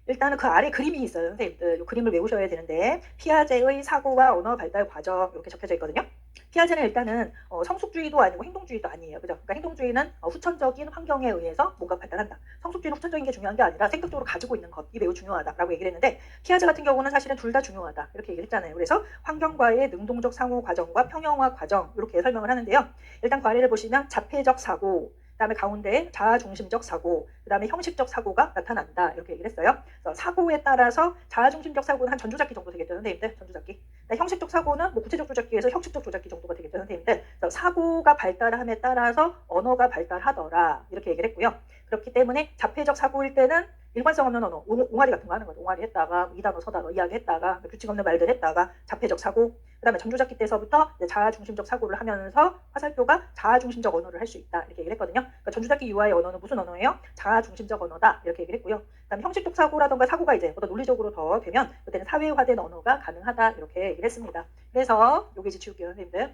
A: 일단은 그 아래 그림이 있어요. 선생님들 이 그림을 외우셔야 되는데 피아제의 사고와 언어 발달 과정 이렇게 적혀져 있거든요. 피아제는 일단은 성숙주의도 아니고 행동주의도 아니에요. 그죠? 그러니까 행동주의는 후천적인 환경에 의해서 뭔가 발달한다. 성숙주의는 후천적인 게 중요한 게 아니라 생격적으로 가지고 있는 것이 매우 중요하다라고 얘기를 했는데 피아제 같은 경우는 사실은 둘 다 중요하다 이렇게 얘기를 했잖아요. 그래서 환경과의 능동적 상호 과정과 평형화 과정 이렇게 설명을 하는데요. 일단 그 아래를 보시면 자폐적 사고 그다음에 가운데에 자아중심적 사고, 그다음에 형식적 사고가 나타난다 이렇게 얘기를 했어요. 그래서 사고에 따라서 자아중심적 사고는 한 전조잡기 정도 되겠죠, 선생님들. 전조잡기. 형식적 사고는 뭐 구체적 조작기에서 형식적 조작기 정도가 되겠죠, 선생님들. 그래서 사고가 발달함에 따라서 언어가 발달하더라 이렇게 얘기를 했고요. 그렇기 때문에 자폐적 사고일 때는 일관성 없는 언어, 옹알이 같은 거 하는 거죠. 옹알이 했다가 이단어 서단어 이야기했다가 규칙 없는 말들 했다가 자폐적 사고. 그다음에 전조잡기 때서부터 자아중심적 사고를 하면서 화살표가 자아중심적 언어를 할 수 있다 이렇게 얘기를 했거든요. 그러니까 전조잡기 이후의 언어는 무슨 언어예요? 자아중심적 언어다 이렇게 얘기를 했고요. 그다음에 형식적 사고라던가 사고가 이제 보다 논리적으로 더 되면 그때는 사회화된 언어가 가능하다 이렇게 얘기를 했습니다. 그래서 여기 이제 지울게요, 선생님들.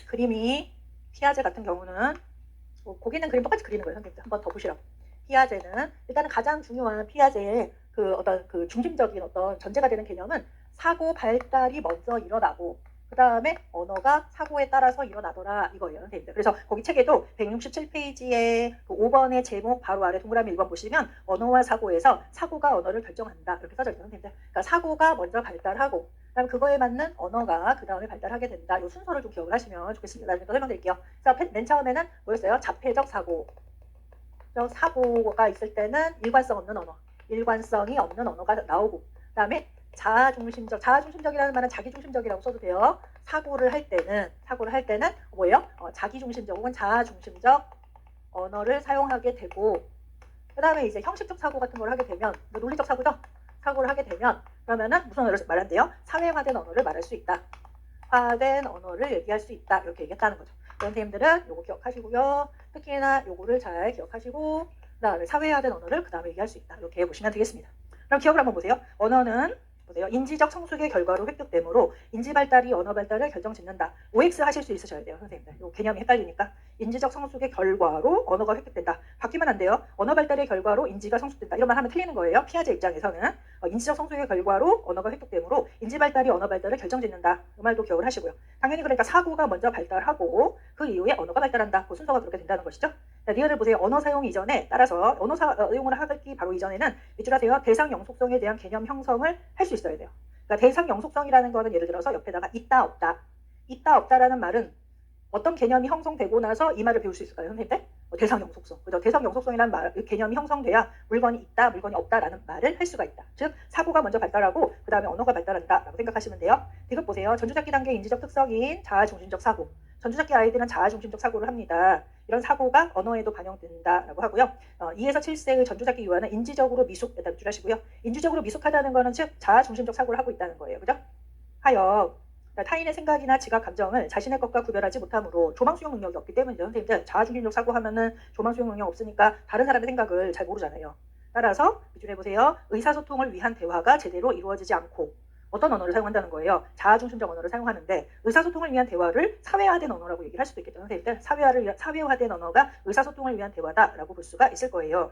A: 그림이 피아제 같은 경우는 거기 있는 그림 똑같이 그리는 거예요, 선생님들. 한번 더 보시라고. 피아제는 일단은 가장 중요한 피아제의 그 어떤 그 중심적인 어떤 전제가 되는 개념은 사고 발달이 먼저 일어나고 그 다음에 언어가 사고에 따라서 일어나더라 이거예요, 선생님들. 그래서 거기 책에도 167페이지에 그 5번의 제목 바로 아래 동그라미 1번 보시면 언어와 사고에서 사고가 언어를 결정한다 이렇게 써져 있어요, 선생님들. 그러니까 사고가 먼저 발달하고 그다음 그거에 맞는 언어가 그 다음에 발달하게 된다. 이 순서를 좀 기억을 하시면 좋겠습니다. 나중에 또 설명드릴게요. 그래서 맨 처음에는 뭐였어요? 자폐적 사고. 사고가 있을 때는 일관성 없는 언어, 일관성이 없는 언어가 나오고 그 다음에 자아중심적이라는 말은 자기중심적이라고 써도 돼요. 사고를 할 때는 뭐예요? 자기중심적 혹은 자아중심적 언어를 사용하게 되고 그 다음에 이제 형식적 사고 같은 걸 하게 되면 논리적 사고죠. 사고를 하게 되면 그러면은 무슨 언어를 말한대요? 사회화된 언어를 말할 수 있다. 화된 언어를 얘기할 수 있다. 이렇게 얘기했다는 거죠. 선생님들은 요거 기억하시고요. 특히나 요거를 잘 기억하시고 그다음에 사회화된 언어를 그 다음에 얘기할 수 있다. 이렇게 보시면 되겠습니다. 그럼 기억을 한번 보세요. 언어는 보세요. 인지적 성숙의 결과로 획득되므로 인지 발달이 언어 발달을 결정짓는다. OX 하실 수 있으셔야 돼요, 선생님들. 요 개념이 헷갈리니까. 인지적 성숙의 결과로 언어가 획득된다. 바뀌면 안 돼요. 언어 발달의 결과로 인지가 성숙된다. 이런 말 하면 틀리는 거예요. 피아제 입장에서는 인지적 성숙의 결과로 언어가 획득되므로 인지 발달이 언어 발달을 결정짓는다. 이 말도 기억을 하시고요. 당연히 그러니까 사고가 먼저 발달하고 그 이후에 언어가 발달한다. 그 순서가 그렇게 된다는 것이죠. 자, 리얼을 보세요. 언어 사용 이전에 따라서 언어 사용을 하기 바로 이전에는 밑줄 하세요. 대상 영속성에 대한 개념 형성을 할 수 있어야 돼요. 그러니까 대상 영속성이라는 거는 예를 들어서 옆에다가 있다 없다. 있다 없다라는 말은 어떤 개념이 형성되고 나서 이 말을 배울 수 있을까요, 선생님들? 대상 영속성. 그죠? 대상 영속성이라는 개념이 형성돼야 물건이 있다, 물건이 없다라는 말을 할 수가 있다. 즉 사고가 먼저 발달하고 그 다음에 언어가 발달한다라고 생각하시면 돼요. 이것 보세요. 전주잡기 단계 인지적 특성인 자아중심적 사고. 전주잡기 아이들은 자아중심적 사고를 합니다. 이런 사고가 언어에도 반영된다라고 하고요. 2에서 7세의 전주잡기 유아는 인지적으로 미숙, 일단 주라시고요. 인지적으로 미숙하다는 거는 즉 자아중심적 사고를 하고 있다는 거예요. 그죠? 하여 타인의 생각이나 지각 감정을 자신의 것과 구별하지 못하므로 조망 수용 능력이 없기 때문이죠. 선생님들 자아중심적 사고하면은 조망 수용 능력 없으니까 다른 사람의 생각을 잘 모르잖아요. 따라서 비준해 보세요. 의사소통을 위한 대화가 제대로 이루어지지 않고 어떤 언어를 사용한다는 거예요. 자아중심적 언어를 사용하는데 의사소통을 위한 대화를 사회화된 언어라고 얘기를 할 수도 있겠죠. 선생님들 사회화된 언어가 의사소통을 위한 대화다라고 볼 수가 있을 거예요.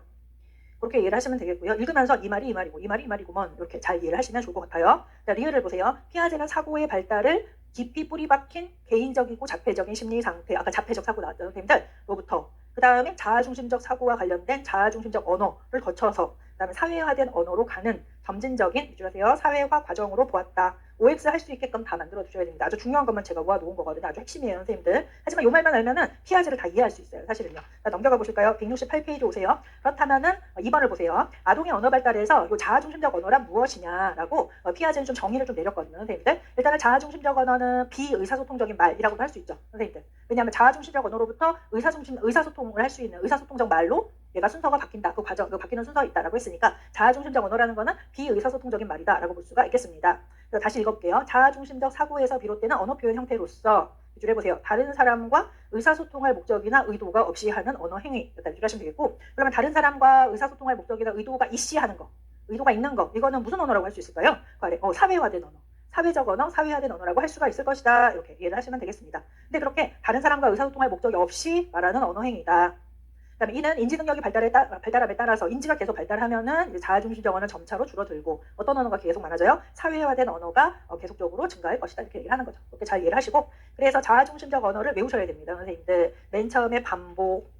A: 그렇게 이해를 하시면 되겠고요. 읽으면서 이 말이 이 말이고 이 말이 이 말이구먼 이렇게 잘 이해를 하시면 좋을 것 같아요. 자, 리을을 보세요. 피아제는 사고의 발달을 깊이 뿌리 박힌 개인적이고 자폐적인 심리 상태, 아까 자폐적 사고 나왔죠, 선생님들. 로부터 그 다음에 자아중심적 사고와 관련된 자아중심적 언어를 거쳐서 그 다음에 사회화된 언어로 가는 점진적인 유주하세요. 사회화 과정으로 보았다. OX 할 수 있게끔 다 만들어 주셔야 됩니다. 아주 중요한 것만 제가 모아놓은 거거든요. 아주 핵심이에요, 선생님들. 하지만 이 말만 알면은 피아제를 다 이해할 수 있어요, 사실은요. 자, 넘겨가 보실까요? 168페이지 오세요. 그렇다면은 2번을 보세요. 아동의 언어 발달에서 이 자아중심적 언어란 무엇이냐라고 피아제는 좀 정의를 좀 내렸거든요, 선생님들. 일단은 자아중심적 언어는 비의사소통적인 말이라고도 할 수 있죠, 선생님들. 왜냐하면 자아중심적 언어로부터 의사소통을 할 수 있는 의사소통적 말로 얘가 순서가 바뀐다. 그 과정, 그 바뀌는 순서가 있다라고 했으니까 자아중심적 언어라는 거는 비의사소통적인 말이다라고 볼 수가 있겠습니다. 그래서 다시 읽어볼게요. 자아중심적 사고에서 비롯되는 언어 표현 형태로서 유줄해보세요. 다른 사람과 의사소통할 목적이나 의도가 없이 하는 언어 행위. 일단 유줄하시면 되겠고, 그러면 다른 사람과 의사소통할 목적이나 의도가 있이하는 거, 의도가 있는 거, 이거는 무슨 언어라고 할 수 있을까요? 그 아래 사회화된 언어. 사회적 언어, 사회화된 언어라고 할 수가 있을 것이다. 이렇게 이해를 하시면 되겠습니다. 근데 그렇게 다른 사람과 의사소통할 목적이 없이 말하는 언어 행위다. 그다음에 이는 인지 능력이 발달함에 따라서 인지가 계속 발달하면은 이제 자아중심적 언어는 점차로 줄어들고 어떤 언어가 계속 많아져요? 사회화된 언어가 계속적으로 증가할 것이다. 이렇게 얘기를 하는 거죠. 이렇게 잘 이해를 하시고 그래서 자아중심적 언어를 외우셔야 됩니다. 선생님들 맨 처음에 반복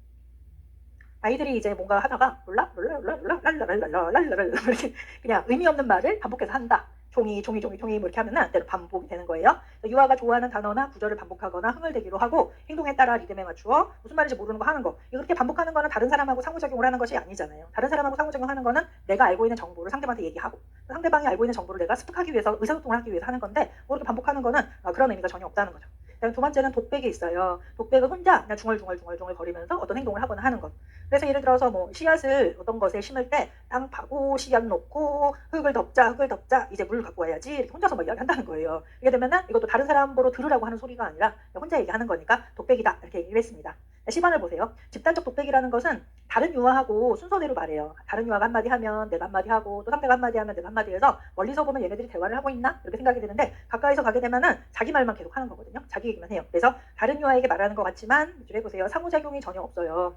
A: 아이들이 이제 뭔가 하다가 랄랄랄랄랄랄랄랄랄랄랄 이렇게 그냥 의미 없는 말을 반복해서 한다. 종이 뭐 이렇게 하면은 때로 반복이 되는 거예요. 유아가 좋아하는 단어나 구절을 반복하거나 흥얼대기로 하고 행동에 따라 리듬에 맞추어 무슨 말인지 모르는 거 하는 거. 이렇게 반복하는 거는 다른 사람하고 상호작용을 하는 것이 아니잖아요. 다른 사람하고 상호작용하는 거는 내가 알고 있는 정보를 상대방한테 얘기하고 상대방이 알고 있는 정보를 내가 습득하기 위해서 의사소통을 하기 위해서 하는 건데 뭐 이렇게 반복하는 거는 그런 의미가 전혀 없다는 거죠. 그다음에 두 번째는 독백이 있어요. 독백은 혼자 그냥 중얼중얼 거리면서 어떤 행동을 하거나 하는 것. 그래서 예를 들어서 뭐 씨앗을 어떤 것에 심을 때 땅 파고 씨앗 놓고 흙을 덮자 이제 물 갖고 와야지 이렇게 혼자서 막 이야기한다는 거예요. 이게 되면은 이것도 다른 사람 보러 들으라고 하는 소리가 아니라 혼자 얘기하는 거니까 독백이다 이렇게 얘기를 했습니다. 10번을 보세요. 집단적 독백이라는 것은 다른 유아하고 순서대로 말해요. 다른 유아가 한마디 하면 내가 한마디 하고 또 상대가 한마디 하면 내가 한마디 해서 멀리서 보면 얘네들이 대화를 하고 있나? 이렇게 생각이 드는데 가까이서 가게 되면은 자기 말만 계속 하는 거거든요. 자기 얘기만 해요. 그래서 다른 유아에게 말하는 것 같지만 해보세요. 상호작용이 전혀 없어요.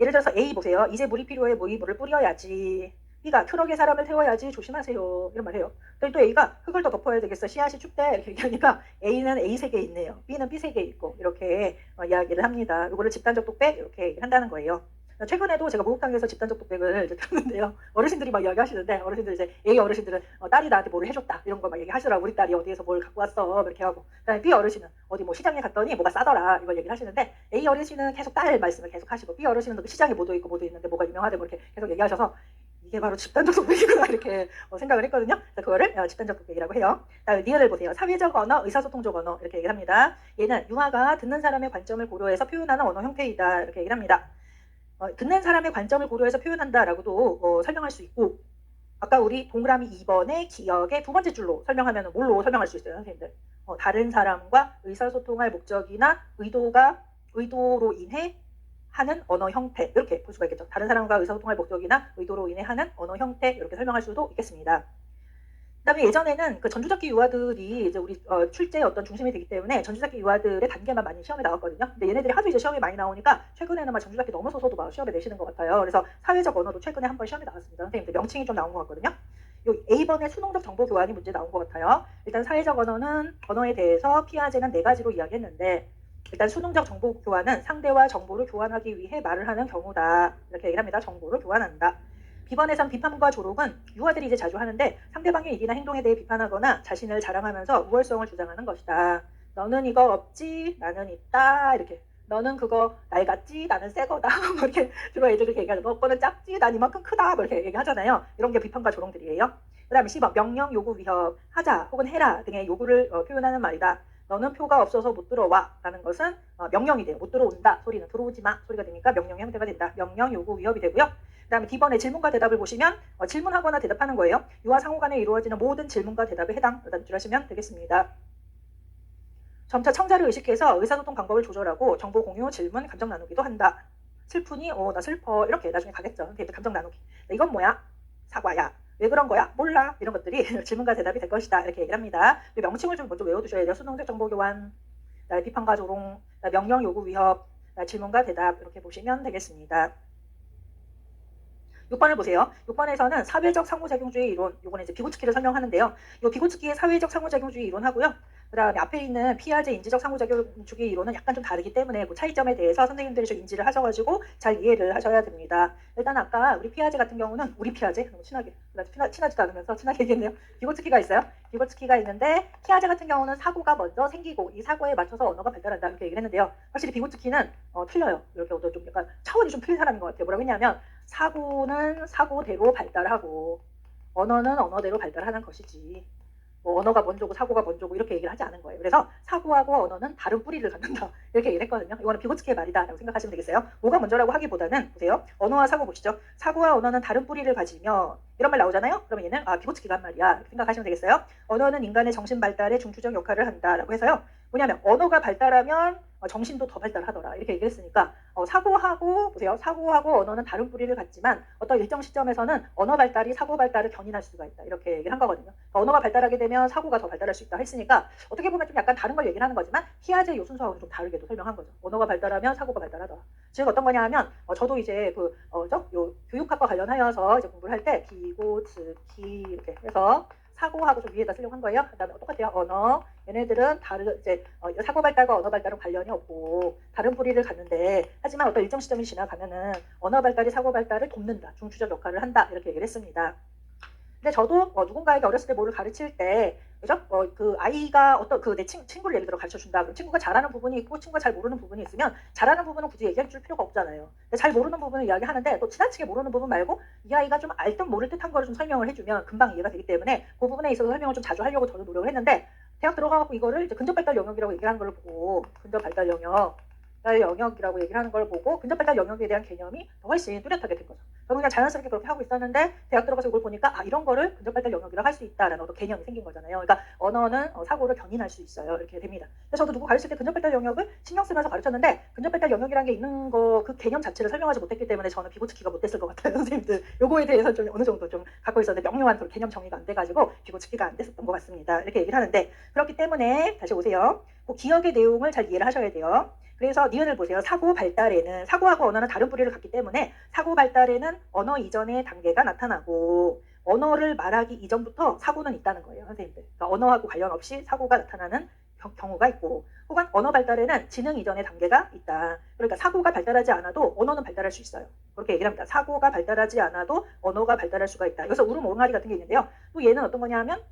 A: 예를 들어서 A 보세요. 이제 물이 필요해. 물을 뿌려야지. B가 트럭에 사람을 태워야지. 조심하세요. 이런 말 해요. 또 A가 흙을 더 덮어야 되겠어. 씨앗이 춥대. 이렇게 얘기하니까 A는 A 세계에 있네요. B는 B 세계에 있고 이렇게 이야기를 합니다. 이거를 집단적 독백 이렇게 한다는 거예요. 최근에도 제가 목욕탕에서 집단적 독백을 들었는데요. 어르신들이 막 이야기하시는데 어르신들 이제 A 어르신들은 딸이 나한테 뭐를 해줬다 이런 거 막 얘기하시더라고. 우리 딸이 어디에서 뭘 갖고 왔어 이렇게 하고 그다음에 B 어르신은 어디 뭐 시장에 갔더니 뭐가 싸더라 이걸 얘기를 하시는데 A 어르신은 계속 딸 말씀을 계속 하시고 B 어르신은 그 시장에 뭐도 있고 뭐도 있는데 뭐가 유명하대 뭐 이렇게 계속 얘기하셔서 이게 바로 집단적 독백이구나 이렇게 생각을 했거든요. 그래서 그거를 집단적 독백이라고 해요. 다음에 니을을 보세요. 사회적 언어, 의사소통적 언어 이렇게 얘기를 합니다. 얘는 유아가 듣는 사람의 관점을 고려해서 표현하는 언어 형태이다 이렇게 얘기를 합니다. 듣는 사람의 관점을 고려해서 표현한다라고도 설명할 수 있고 아까 우리 동그라미 2번의 기억의 두 번째 줄로 설명하면 뭘로 설명할 수 있어요, 선생님들? 다른 사람과 의사소통할 목적이나 의도로 인해 하는 언어 형태 이렇게 볼 수가 있겠죠. 다른 사람과 의사소통할 목적이나 의도로 인해 하는 언어 형태 이렇게 설명할 수도 있겠습니다. 그다음에 예전에는 그 전주잡기 유아들이 이제 우리 출제의 어떤 중심이 되기 때문에 전주잡기 유아들의 단계만 많이 시험에 나왔거든요. 근데 얘네들이 하도 이제 시험에 많이 나오니까 최근에는 막 전주잡기 넘어서서도 막 시험에 내시는 것 같아요. 그래서 사회적 언어도 최근에 한 번 시험에 나왔습니다. 선생님들 명칭이 좀 나온 것 같거든요. 요 A번의 수능적 정보 교환이 문제 나온 것 같아요. 일단 사회적 언어는 언어에 대해서 피아제는 4가지로 이야기했는데 일단 수능적 정보 교환은 상대와 정보를 교환하기 위해 말을 하는 경우다. 이렇게 얘기를 합니다. 정보를 교환한다. B번에선 비판과 조롱은 유아들이 이제 자주 하는데 상대방의 얘기나 행동에 대해 비판하거나 자신을 자랑하면서 우월성을 주장하는 것이다. 너는 이거 없지? 나는 있다. 이렇게. 너는 그거 낡았지? 나는 새 거다. 뭐 이렇게 주로 애들이 이렇게 얘기하죠. 너 거는 작지? 난 이만큼 크다. 뭐 이렇게 얘기하잖아요. 이런 게 비판과 조롱들이에요. 그 다음에 C번 명령, 요구, 위협, 하자 혹은 해라 등의 요구를 표현하는 말이다. 너는 표가 없어서 못 들어와 라는 것은 명령이 돼요. 못 들어온다 소리는 들어오지 마 소리가 되니까 명령의 형태가 된다. 명령, 요구, 위협이 되고요. 그 다음에 D번에 질문과 대답을 보시면 질문하거나 대답하는 거예요. 유아 상호 간에 이루어지는 모든 질문과 대답에 해당 주하시면 되겠습니다. 점차 청자를 의식해서 의사소통 방법을 조절하고 정보 공유, 질문, 감정 나누기도 한다. 슬프니? 나 슬퍼. 이렇게 나중에 가겠죠. 감정 나누기. 이건 뭐야? 사과야. 왜 그런 거야? 몰라. 이런 것들이 질문과 대답이 될 것이다. 이렇게 얘기를 합니다. 명칭을 좀 먼저 외워두셔야 돼요. 수능적 정보 교환, 비판과 조롱, 명령, 요구, 위협, 질문과 대답 이렇게 보시면 되겠습니다. 6번을 보세요. 6번에서는 사회적 상호작용주의 이론, 요거는 이제 비고츠키를 설명하는데요. 이 비고츠키의 사회적 상호작용주의 이론하고요. 그 다음에 앞에 있는 피아제 인지적 상호작용주의 이론은 약간 좀 다르기 때문에 그 차이점에 대해서 선생님들이 좀 인지를 하셔가지고 잘 이해를 하셔야 됩니다. 일단 아까 우리 피아제 같은 경우는 우리 피아제 너무 친하지도 않으면서 친하게 얘기했네요. 비고츠키가 있어요. 비고츠키가 있는데 피아제 같은 경우는 사고가 먼저 생기고 이 사고에 맞춰서 언어가 발달한다 이렇게 얘기를 했는데요. 확실히 비고츠키는 틀려요. 이렇게 좀 약간 차원이 좀 틀린 사람인 것 같아요. 뭐라고 했냐면 사고는 사고대로 발달하고 언어는 언어대로 발달하는 것이지 언어가 먼저고 사고가 먼저고 이렇게 얘기를 하지 않은 거예요. 그래서 사고하고 언어는 다른 뿌리를 갖는다 이렇게 얘기를 했거든요. 이거는 비고츠키의 말이다 라고 생각하시면 되겠어요. 뭐가 먼저라고 하기보다는 보세요. 언어와 사고 보시죠. 사고와 언어는 다른 뿌리를 가지며 이런 말 나오잖아요. 그러면 얘는 비고츠키가 한 말이야 이렇게 생각하시면 되겠어요. 언어는 인간의 정신 발달에 중추적 역할을 한다라고 해서요. 뭐냐면 언어가 발달하면 정신도 더 발달하더라 이렇게 얘기했으니까 사고하고 보세요. 사고하고 언어는 다른 뿌리를 갖지만 어떤 일정 시점에서는 언어 발달이 사고 발달을 견인할 수가 있다 이렇게 얘기를 한 거거든요. 그러니까 언어가 발달하게 되면 사고가 더 발달할 수 있다 했으니까 어떻게 보면 좀 약간 다른 걸 얘기를 하는 거지만 피아제 요 순서하고는 좀 다르게도 설명한 거죠. 언어가 발달하면 사고가 발달하더라. 즉 어떤 거냐 하면 저도 이제 요 교육학과 관련하여서 이제 공부를 할 때 비고츠키 이렇게 해서 사고하고 좀 위에다 쓰려고 한 거예요. 그다음에 똑같아요. 언어. 얘네들은 다른 이제 사고 발달과 언어 발달은 관련이 없고 다른 뿌리를 갖는데 하지만 어떤 일정 시점이 지나가면은 언어 발달이 사고 발달을 돕는다. 중추적 역할을 한다. 이렇게 얘기를 했습니다. 근데 저도 누군가에게 어렸을 때 뭐를 가르칠 때, 그죠? 그 아이가 어떤 내 친구를 예를 들어 가르쳐 준다. 그럼 친구가 잘하는 부분이 있고 친구가 잘 모르는 부분이 있으면 잘하는 부분은 굳이 얘기해 줄 필요가 없잖아요. 근데 잘 모르는 부분을 이야기하는데 또 지나치게 모르는 부분 말고 이 아이가 좀 알 듯 모를 듯한 거를 좀 설명을 해주면 금방 이해가 되기 때문에 그 부분에 있어서 설명을 좀 자주 하려고 저도 노력을 했는데 대학 들어가고 이거를 이제 근접발달 영역이라고 얘기하는 걸 보고 근접발달 영역이라고 얘기를 하는 걸 보고 근접발달 영역에 대한 개념이 더 훨씬 뚜렷하게 된 거죠. 저는 그냥 자연스럽게 그렇게 하고 있었는데 대학 들어가서 이걸 보니까 이런 거를 근접발달 영역이라고 할 수 있다라는 어떤 개념이 생긴 거잖아요. 그러니까 언어는 사고를 견인할 수 있어요. 이렇게 됩니다. 그래서 저도 누구 가르칠 때 근접발달 영역을 신경 쓰면서 가르쳤는데 근접발달 영역이라는 게 있는 거 그 개념 자체를 설명하지 못했기 때문에 저는 비고치기가 못됐을 것 같아요. 선생님들 요거에 대해서 좀 어느 정도 좀 갖고 있었는데 명료한 그 개념 정의가 안 돼가지고 비고치기가 안 됐었던 것 같습니다. 이렇게 얘기를 하는데 그렇기 때문에 다시 오세요. 그 기억의 내용을 잘 이해를 하셔야 돼요. 그래서 니은을 보세요. 사고 발달에는 사고하고 언어는 다른 뿌리를 갖기 때문에 사고 발달에는 언어 이전의 단계가 나타나고 언어를 말하기 이전부터 사고는 있다는 거예요. 선생님들. 그러니까 언어하고 관련 없이 사고가 나타나는 경우가 있고 혹은 언어 발달에는 지능 이전의 단계가 있다. 그러니까 사고가 발달하지 않아도 언어는 발달할 수 있어요. 그렇게 얘기를 합니다. 사고가 발달하지 않아도 언어가 발달할 수가 있다. 여기서 울음 옹알이 같은 게 있는데요. 또 얘는 어떤 거냐 하면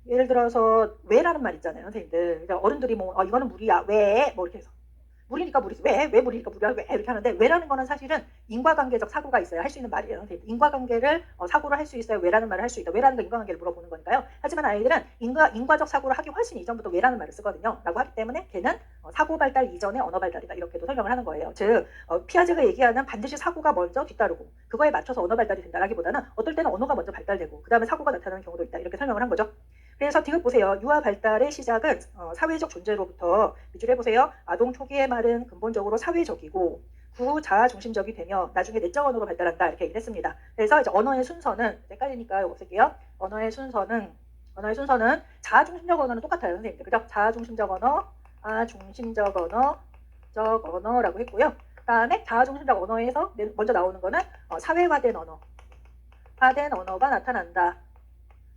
A: 예를 들어서 왜라는 말 있잖아요. 선생님들. 그러니까 어른들이 뭐 이거는 물이야. 왜? 뭐 이렇게 해서. 물이니까 물이지. 왜 물이니까 물이야. 왜? 이렇게 하는데 왜라는 거는 사실은 인과관계적 사고가 있어야 할 수 있는 말이에요. 선생님. 인과관계를 사고를 할 수 있어야 왜라는 말을 할 수 있다. 왜라는 거 인과관계를 물어보는 거니까요. 하지만 아이들은 인과적 사고를 하기 훨씬 이전부터 왜라는 말을 쓰거든요. 라고 하기 때문에 걔는 사고 발달 이전의 언어 발달이다. 이렇게도 설명을 하는 거예요. 즉 피아제가 얘기하는 반드시 사고가 먼저 뒤따르고 그거에 맞춰서 언어 발달이 된다라기보다는 어떨 때는 언어가 먼저 발달되고 그 다음에 사고가 나타나는 경우도 있다. 이렇게 설명을 한 거죠. 그래서 디귿 보세요. 유아 발달의 시작은 사회적 존재로부터 밑줄 해보세요. 아동 초기의 말은 근본적으로 사회적이고 후 자아 중심적이 되며 나중에 내적 언어로 발달한다 이렇게 얘기를 했습니다. 그래서 이제 언어의 순서는 헷갈리니까 이거 쓸게요. 언어의 순서는 자아 중심적 언어는 똑같아요, 선생님들. 그죠? 자아 중심적 언어, 중심적 언어, 적 언어라고 했고요. 그다음에 자아 중심적 언어에서 먼저 나오는 거는 사회화된 언어가 나타난다.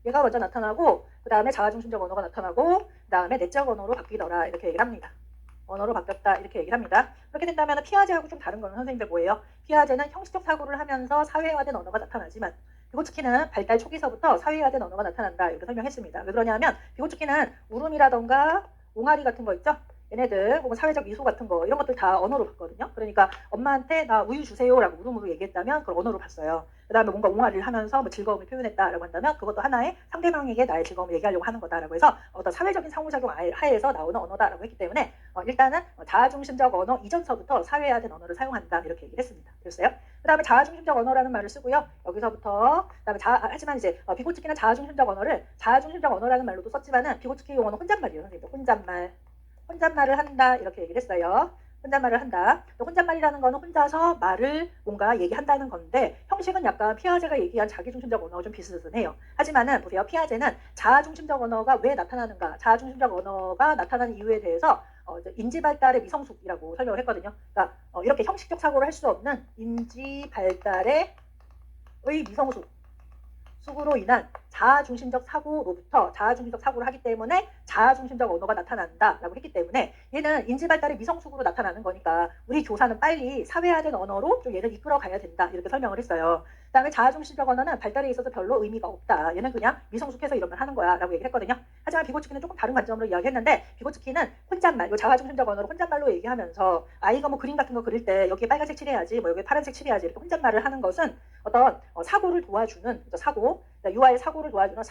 A: 얘가 먼저 나타나고 그 다음에 자아중심적 언어가 나타나고 그 다음에 내적 언어로 바뀌더라 이렇게 얘기를 합니다. 언어로 바뀌었다 이렇게 얘기를 합니다. 그렇게 된다면 피아제하고 좀 다른 거는 선생님들 뭐예요? 피아제는 형식적 사고를 하면서 사회화된 언어가 나타나지만 비고츠키는 발달 초기서부터 사회화된 언어가 나타난다 이렇게 설명했습니다. 왜 그러냐면 비고츠키는 울음이라던가 옹알이 같은 거 있죠? 얘네들 혹은 사회적 미소 같은 거 이런 것들 다 언어로 봤거든요. 그러니까 엄마한테 나 우유 주세요라고 울음으로 얘기했다면 그걸 언어로 봤어요. 그 다음에 뭔가 옹알이를 하면서 뭐 즐거움을 표현했다라고 한다면 그것도 하나의 상대방에게 나의 즐거움을 얘기하려고 하는 거다라고 해서 어떤 사회적인 상호작용 하에서 나오는 언어다라고 했기 때문에 일단은 자아중심적 언어 이전서부터 사회화된 언어를 사용한다 이렇게 얘기를 했습니다. 됐어요? 그 다음에 자아중심적 언어라는 말을 쓰고요. 여기서부터 그다음에 하지만 이제 비고츠키는 자아중심적 언어라는 말로도 썼지만은 비고츠키 용어는 혼잣말이에요. 선생님들. 혼잣말을 한다 이렇게 얘기를 했어요. 혼잣말을 한다. 혼잣말이라는 거는 혼자서 말을 뭔가 얘기한다는 건데 형식은 약간 피아제가 얘기한 자기중심적 언어와 좀 비슷해요. 하지만은 보세요. 피아제는 자아중심적 언어가 왜 나타나는가 자아중심적 언어가 나타나는 이유에 대해서 인지발달의 미성숙이라고 설명을 했거든요. 그러니까 이렇게 형식적 사고를 할 수 없는 인지발달의 미성숙으로 인한 자아중심적 사고로부터 자아중심적 사고를 하기 때문에 자아중심적 언어가 나타난다라고 했기 때문에 얘는 인지발달의 미성숙으로 나타나는 거니까 우리 교사는 빨리 사회화된 언어로 좀 얘를 이끌어 가야 된다 이렇게 설명을 했어요. 그 다음에 자아중심적 언어는 발달에 있어서 별로 의미가 없다. 얘는 그냥 미성숙해서 이런 말 하는 거야 라고 얘기를 했거든요. 하지만 비고츠키는 조금 다른 관점으로 이야기했는데 비고츠키는 혼잣말, 자아중심적 언어로 혼잣말로 얘기하면서 아이가 뭐 그림 같은 거 그릴 때 여기에 빨간색 칠해야지 뭐 여기에 파란색 칠해야지 이렇게 혼잣말을 하는 것은 어떤 사고를 도와주는 유아의 사고를 도와주는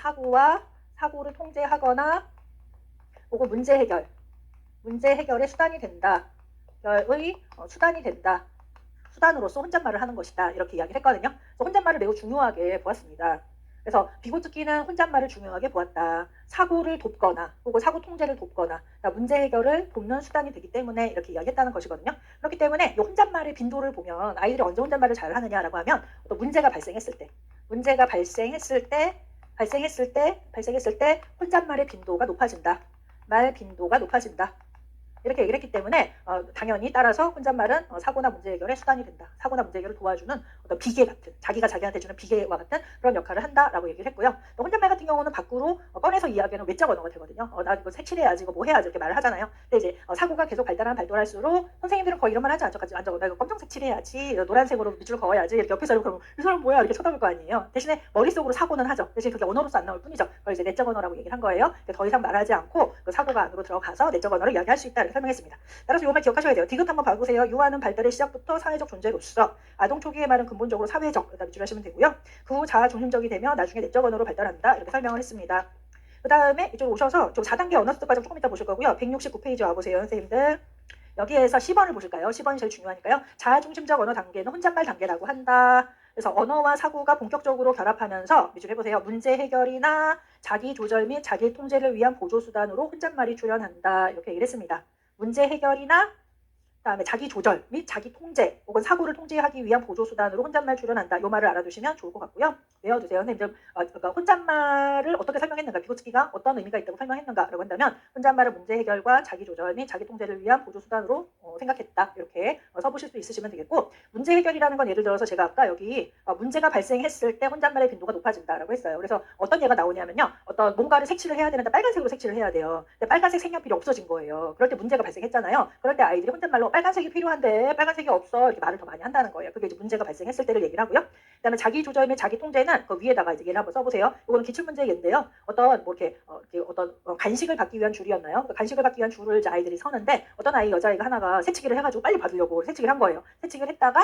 A: 사고를 통제하거나 혹은 문제 해결의 수단이 된다. 수단이 된다. 수단으로서 혼잣말을 하는 것이다. 이렇게 이야기를 했거든요. 그래서 혼잣말을 매우 중요하게 보았습니다. 그래서 비고츠키는 혼잣말을 중요하게 보았다. 사고를 돕거나 혹은 사고 통제를 돕거나 문제 해결을 돕는 수단이 되기 때문에 이렇게 이야기했다는 것이거든요. 그렇기 때문에 이 혼잣말의 빈도를 보면 아이들이 언제 혼잣말을 잘 하느냐라고 하면 어떤 문제가 발생했을 때 혼잣말의 빈도가 높아진다. 말 빈도가 높아진다. 이렇게 얘기를 했기 때문에 당연히 따라서 혼잣말은 사고나 문제 해결의 수단이 된다. 사고나 문제 해결을 도와주는 어떤 비계 같은, 자기가 자기한테 주는 비계와 같은 그런 역할을 한다라고 얘기를 했고요. 또 혼잣말 같은 경우는 밖으로 꺼내서 이야기하는 외적 언어가 되거든요. 나 이거 색칠해야지, 이거 뭐 해야지 이렇게 말을 하잖아요. 근데 이제 사고가 계속 발달할수록 선생님들은 거의 이런 말 하지 않죠. 앉아, 나 이거 검정 색칠해야지, 노란색으로 밑줄 그어야지 이렇게 옆에서 그러면 이 사람 뭐야 이렇게 쳐다볼 거 아니에요. 대신에 머릿속으로 사고는 하죠. 대신 그게 언어로서 안 나올 뿐이죠. 그걸 이제 내적 언어라고 얘기를 한 거예요. 더 이상 말하지 않고 그 사고가 안으로 들어가서 내적 언어를 이야기할 수 있다 이렇게 설명했습니다. 따라서 이 말 기억하셔야 돼요. 디귿 한번 봐보세요. 유아는 발달의 시작부터 사회적 존재로서 아동 초기의 말은 근본적으로 사회적 밑줄 하시면 되고요. 그 후 자아 중심적이 되며 나중에 내적 언어로 발달한다 이렇게 설명을 했습니다. 그 다음에 이쪽 오셔서 좀 4단계 언어 습득 과정 조금 이따 보실 거고요. 169페이지 와보세요, 선생님들. 여기에서 10번을 보실까요? 10번이 제일 중요하니까요. 자아중심적 언어 단계는 혼잣말 단계라고 한다. 그래서 언어와 사고가 본격적으로 결합하면서 밑줄 해보세요. 문제 해결이나 자기 조절 및 자기 통제를 위한 보조 수단으로 혼잣말이 출현한다. 이렇게 얘기를 했습니다. 문제 해결이나 그다음에 자기 조절 및 자기 통제 혹은 사고를 통제하기 위한 보조 수단으로 혼잣말 출현한다. 이 말을 알아두시면 좋을 것 같고요. 외워두세요. 근데 이제 그러니까 혼잣말을 어떻게 설명했는가, 비고츠키가 어떤 의미가 있다고 설명했는가라고 한다면 문잣말은 문제 해결과 자기 조절 및 자기 통제를 위한 보조 수단으로 생각했다. 이렇게 써보실 수 있으시면 되겠고, 문제 해결이라는 건 예를 들어서 제가 아까 여기 문제가 발생했을 때 혼잣말의 빈도가 높아진다라고 했어요. 그래서 어떤 예가 나오냐면요, 어떤 뭔가를 색칠을 해야 되는데 빨간색으로 색칠을 해야 돼요. 근데 빨간색 색연필이 없어진 거예요. 그럴 때 문제가 발생했잖아요. 그럴 때 아이들이 혼잣말로 빨간색이 필요한데 빨간색이 없어 이렇게 말을 더 많이 한다는 거예요. 그게 이제 문제가 발생했을 때를 얘기를 하고요. 그다음에 자기 조절 및 자기 통제는 그 위에다가 이제 예를 한번 써보세요. 이거는 기출문제인데요. 어떤 뭐 이렇게 어떤 간식을 받기 위한 줄이었나요? 그 간식을 받기 위한 줄을 이제 아이들이 서는데 어떤 여자아이가 하나가 새치기를 해가지고 빨리 받으려고 새치기를 한 거예요. 새치기를 했다가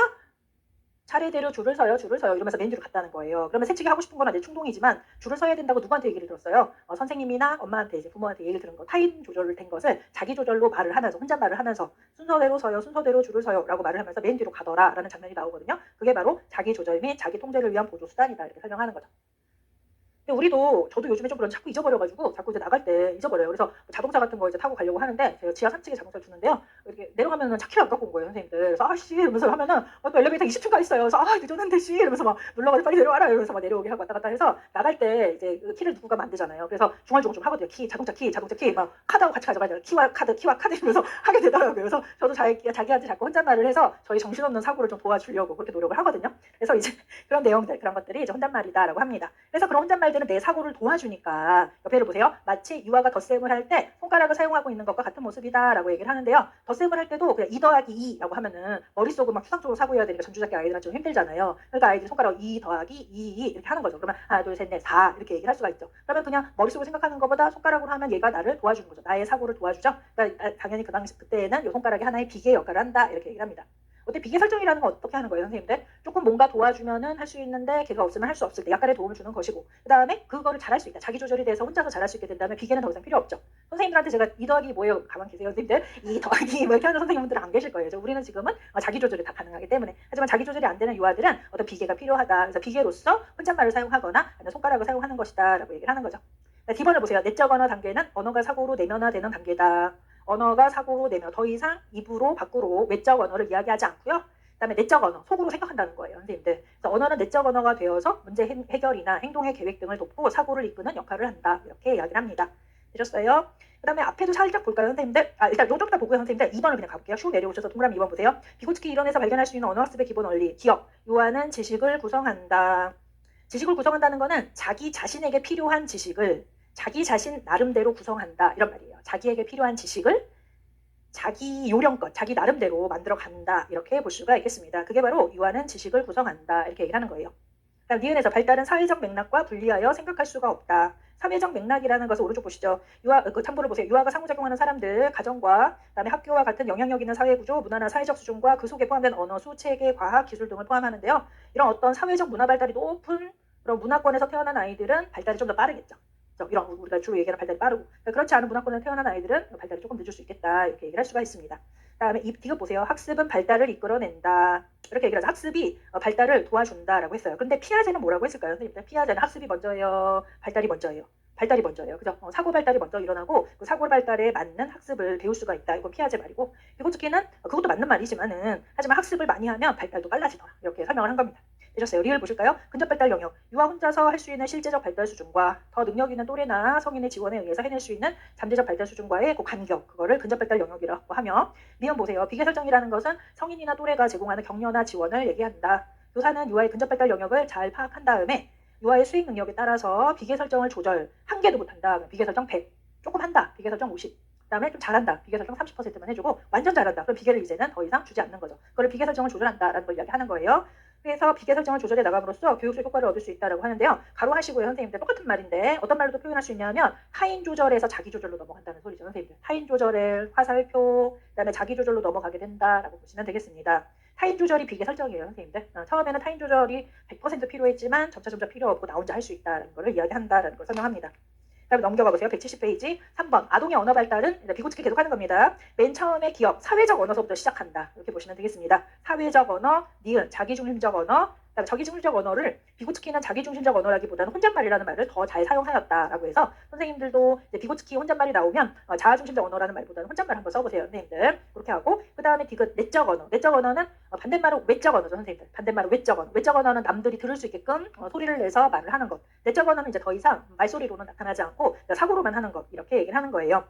A: 차례대로 줄을 서요 이러면서 맨 뒤로 갔다는 거예요. 그러면 새치기 하고 싶은 건 이제 충동이지만 줄을 서야 된다고 누구한테 얘기를 들었어요? 선생님이나 엄마한테, 이제 부모한테 얘기를 들은 거, 타임 조절을 된 것을 자기 조절로 말을 하면서, 혼잣말을 하면서 순서대로 서요, 순서대로 줄을 서요 라고 말을 하면서 맨 뒤로 가더라 라는 장면이 나오거든요. 그게 바로 자기 조절 및 자기 통제를 위한 보조 수단이다 이렇게 설명하는 거죠. 근데 저도 요즘에 좀 그런 자꾸 잊어버려가지고 자꾸 이제 나갈 때 잊어버려요. 그래서 자동차 같은 거 이제 타고 가려고 하는데 제가 지하 3층에 자동차를 주는데요. 이렇게 내려가면은 차키를 안 갖고 온 거예요, 선생님들. 그래서 아씨 이러면서 하면은 또 엘리베이터 20층까지 있어요. 그래서 늦었는데 씨 이러면서 막 눌러가지고 빨리 내려와라 이러면서 막 내려오게 하고 왔다 갔다 해서 나갈 때 이제 그 키를 누군가 만들잖아요. 그래서 중얼중얼 좀 하거든요. 자동차 키 막 카드하고 같이 가져가야 돼요. 키와 카드 이러면서 하게 되더라고요. 그래서 저도 자기한테 자꾸 혼잣말을 해서 저희 정신없는 사고를 좀 도와주려고 그렇게 노력을 하거든요. 그래서 이제 그런 내용들, 그런 것들이 이제 혼잣말이다라고 합니다. 그래서 그런 혼잣말들은 내 사고를 도와주니까 옆에를 보세요. 마치 유아가 덧셈을 할 때 손가락을 사용하고 있는 것과 같은 모습이다라고 얘기를 하는데요. 덧셈을 할 때도 그냥 2 더하기 2라고 하면은 머릿속을 막 추상적으로 사고해야 되니까 전주잡기 아이들은 좀 힘들잖아요. 그러니까 아이들이 손가락 2 더하기 2 이렇게 하는 거죠. 그러면 하나, 둘, 셋, 넷, 4 이렇게 얘기를 할 수가 있죠. 그러면 그냥 머릿속으로 생각하는 것보다 손가락으로 하면 얘가 나를 도와주는 거죠. 나의 사고를 도와주죠. 그러니까 당연히 그때에는 이 손가락이 하나의 비계 역할을 한다 이렇게 얘기를 합니다. 어때 비계 설정이라는 건 어떻게 하는 거예요, 선생님들? 조금 뭔가 도와주면은 할 수 있는데 걔가 없으면 할 수 없을 때 약간의 도움을 주는 것이고, 그 다음에 그거를 잘할 수 있다. 자기 조절이 돼서 혼자서 잘할 수 있게 된다면 비계는 더 이상 필요 없죠. 선생님들한테 제가 2 더하기 뭐예요? 가만 계세요, 선생님들. 2 더하기 뭐 이렇게 하는 선생님들은 안 계실 거예요. 우리는 지금은 자기 조절이 다 가능하기 때문에. 하지만 자기 조절이 안 되는 유아들은 어떤 비계가 필요하다. 그래서 비계로서 혼잣말을 사용하거나 아니면 손가락을 사용하는 것이다 라고 얘기를 하는 거죠. D번을 보세요. 내적 언어 단계는 언어가 사고로 내면화되는 단계다. 언어가 사고로 내면 더 이상 입으로 밖으로 외적 언어를 이야기하지 않고요. 그다음에 내적 언어, 속으로 생각한다는 거예요, 선생님들. 그래서 언어는 내적 언어가 되어서 문제 해결이나 행동의 계획 등을 돕고 사고를 이끄는 역할을 한다. 이렇게 이야기를 합니다. 되셨어요? 그다음에 앞에도 살짝 볼까요, 선생님들? 일단 요쪽 다 보고요, 선생님들. 2번을 그냥 가볼게요. 슉 내려오셔서 동그라미 2번 보세요. 비고츠키 이론에서 발견할 수 있는 언어학습의 기본 원리, 기억. 유아는 지식을 구성한다. 지식을 구성한다는 거는 자기 자신에게 필요한 지식을 자기 자신 나름대로 구성한다 이런 말이에요. 자기에게 필요한 지식을 자기 요령껏 자기 나름대로 만들어 간다 이렇게 볼 수가 있겠습니다. 그게 바로 유아는 지식을 구성한다 이렇게 얘기를 하는 거예요. 그다음 니은에서 발달은 사회적 맥락과 분리하여 생각할 수가 없다. 사회적 맥락이라는 것을 오른쪽 보시죠. 참고로 보세요. 유아가 상호작용하는 사람들, 가정과 그다음에 학교와 같은 영향력 있는 사회구조, 문화나 사회적 수준과 그 속에 포함된 언어, 수, 체계, 과학, 기술 등을 포함하는데요. 이런 어떤 사회적 문화 발달이 높은 그런 문화권에서 태어난 아이들은 발달이 좀 더 빠르겠죠. 이런 우리가 주로 얘기하는 발달이 빠르고, 그렇지 않은 문화권에서 태어난 아이들은 발달이 조금 늦을 수 있겠다 이렇게 얘기를 할 수가 있습니다. 다음에 이거 보세요. 학습은 발달을 이끌어낸다 이렇게 얘기를 하죠. 학습이 발달을 도와준다라고 했어요. 근데 피아제는 뭐라고 했을까요, 선생님들? 피아제는 학습이 먼저예요, 발달이 먼저예요? 발달이 먼저예요. 그죠? 사고 발달이 먼저 일어나고 그 사고 발달에 맞는 학습을 배울 수가 있다. 이건 피아제 말이고, 비고츠키는 그것도 맞는 말이지만은 하지만 학습을 많이 하면 발달도 빨라지더라 이렇게 설명을 한 겁니다. 되셨어요. 리을 보실까요? 근접 발달 영역. 유아 혼자서 할 수 있는 실제적 발달 수준과 더 능력 있는 또래나 성인의 지원에 의해서 해낼 수 있는 잠재적 발달 수준과의 그 간격, 그거를 근접 발달 영역이라고 하며, 미음 보세요. 비계 설정이라는 것은 성인이나 또래가 제공하는 격려나 지원을 얘기한다. 교사는 유아의 근접 발달 영역을 잘 파악한 다음에 유아의 수행 능력에 따라서 비계 설정을 조절, 한 개도 못한다. 비계 설정 100, 조금 한다. 비계 설정 50. 그다음에 좀 잘한다. 비계 설정 30%만 해주고 완전 잘한다. 그럼 비계를 이제는 더 이상 주지 않는 거죠. 그걸 비계 설정을 조절한다라는 걸 이야기하는 거예요. 그래서 비계 설정을 조절해 나감으로써 교육적 효과를 얻을 수 있다라고 하는데요. 가로하시고요, 선생님들. 똑같은 말인데 어떤 말로도 표현할 수 있냐면 타인 조절에서 자기 조절로 넘어간다는 소리죠, 선생님들. 타인 조절에 화살표, 그다음에 자기 조절로 넘어가게 된다라고 보시면 되겠습니다. 타인 조절이 비계 설정이에요, 선생님들. 처음에는 타인 조절이 100% 필요했지만 점차 필요 없고 나 혼자 할 수 있다는 것을 이야기한다라는 걸 설명합니다. 다음에 넘겨가 보세요. 170페이지 3번. 아동의 언어 발달은 비고치기 계속하는 겁니다. 맨 처음에 기억, 사회적 언어서부터 시작한다. 이렇게 보시면 되겠습니다. 사회적 언어, 니은, 자기중심적 언어, 그다음에 자기중심적 언어를 비고츠키는 자기중심적 언어라기보다는 혼잣말이라는 말을 더 잘 사용하였다라고 해서 선생님들도 비고츠키 혼잣말이 나오면 자아중심적 언어라는 말보다는 혼잣말 한번 써보세요, 선생님들. 그렇게 하고 그 다음에 디귿 내적 언어. 내적 언어는 반대말로 외적 언어죠, 선생님들. 반대말로 외적 언어. 외적 언어는 남들이 들을 수 있게끔 소리를 내서 말을 하는 것. 내적 언어는 이제 더 이상 말소리로는 나타나지 않고 사고로만 하는 것. 이렇게 얘기를 하는 거예요.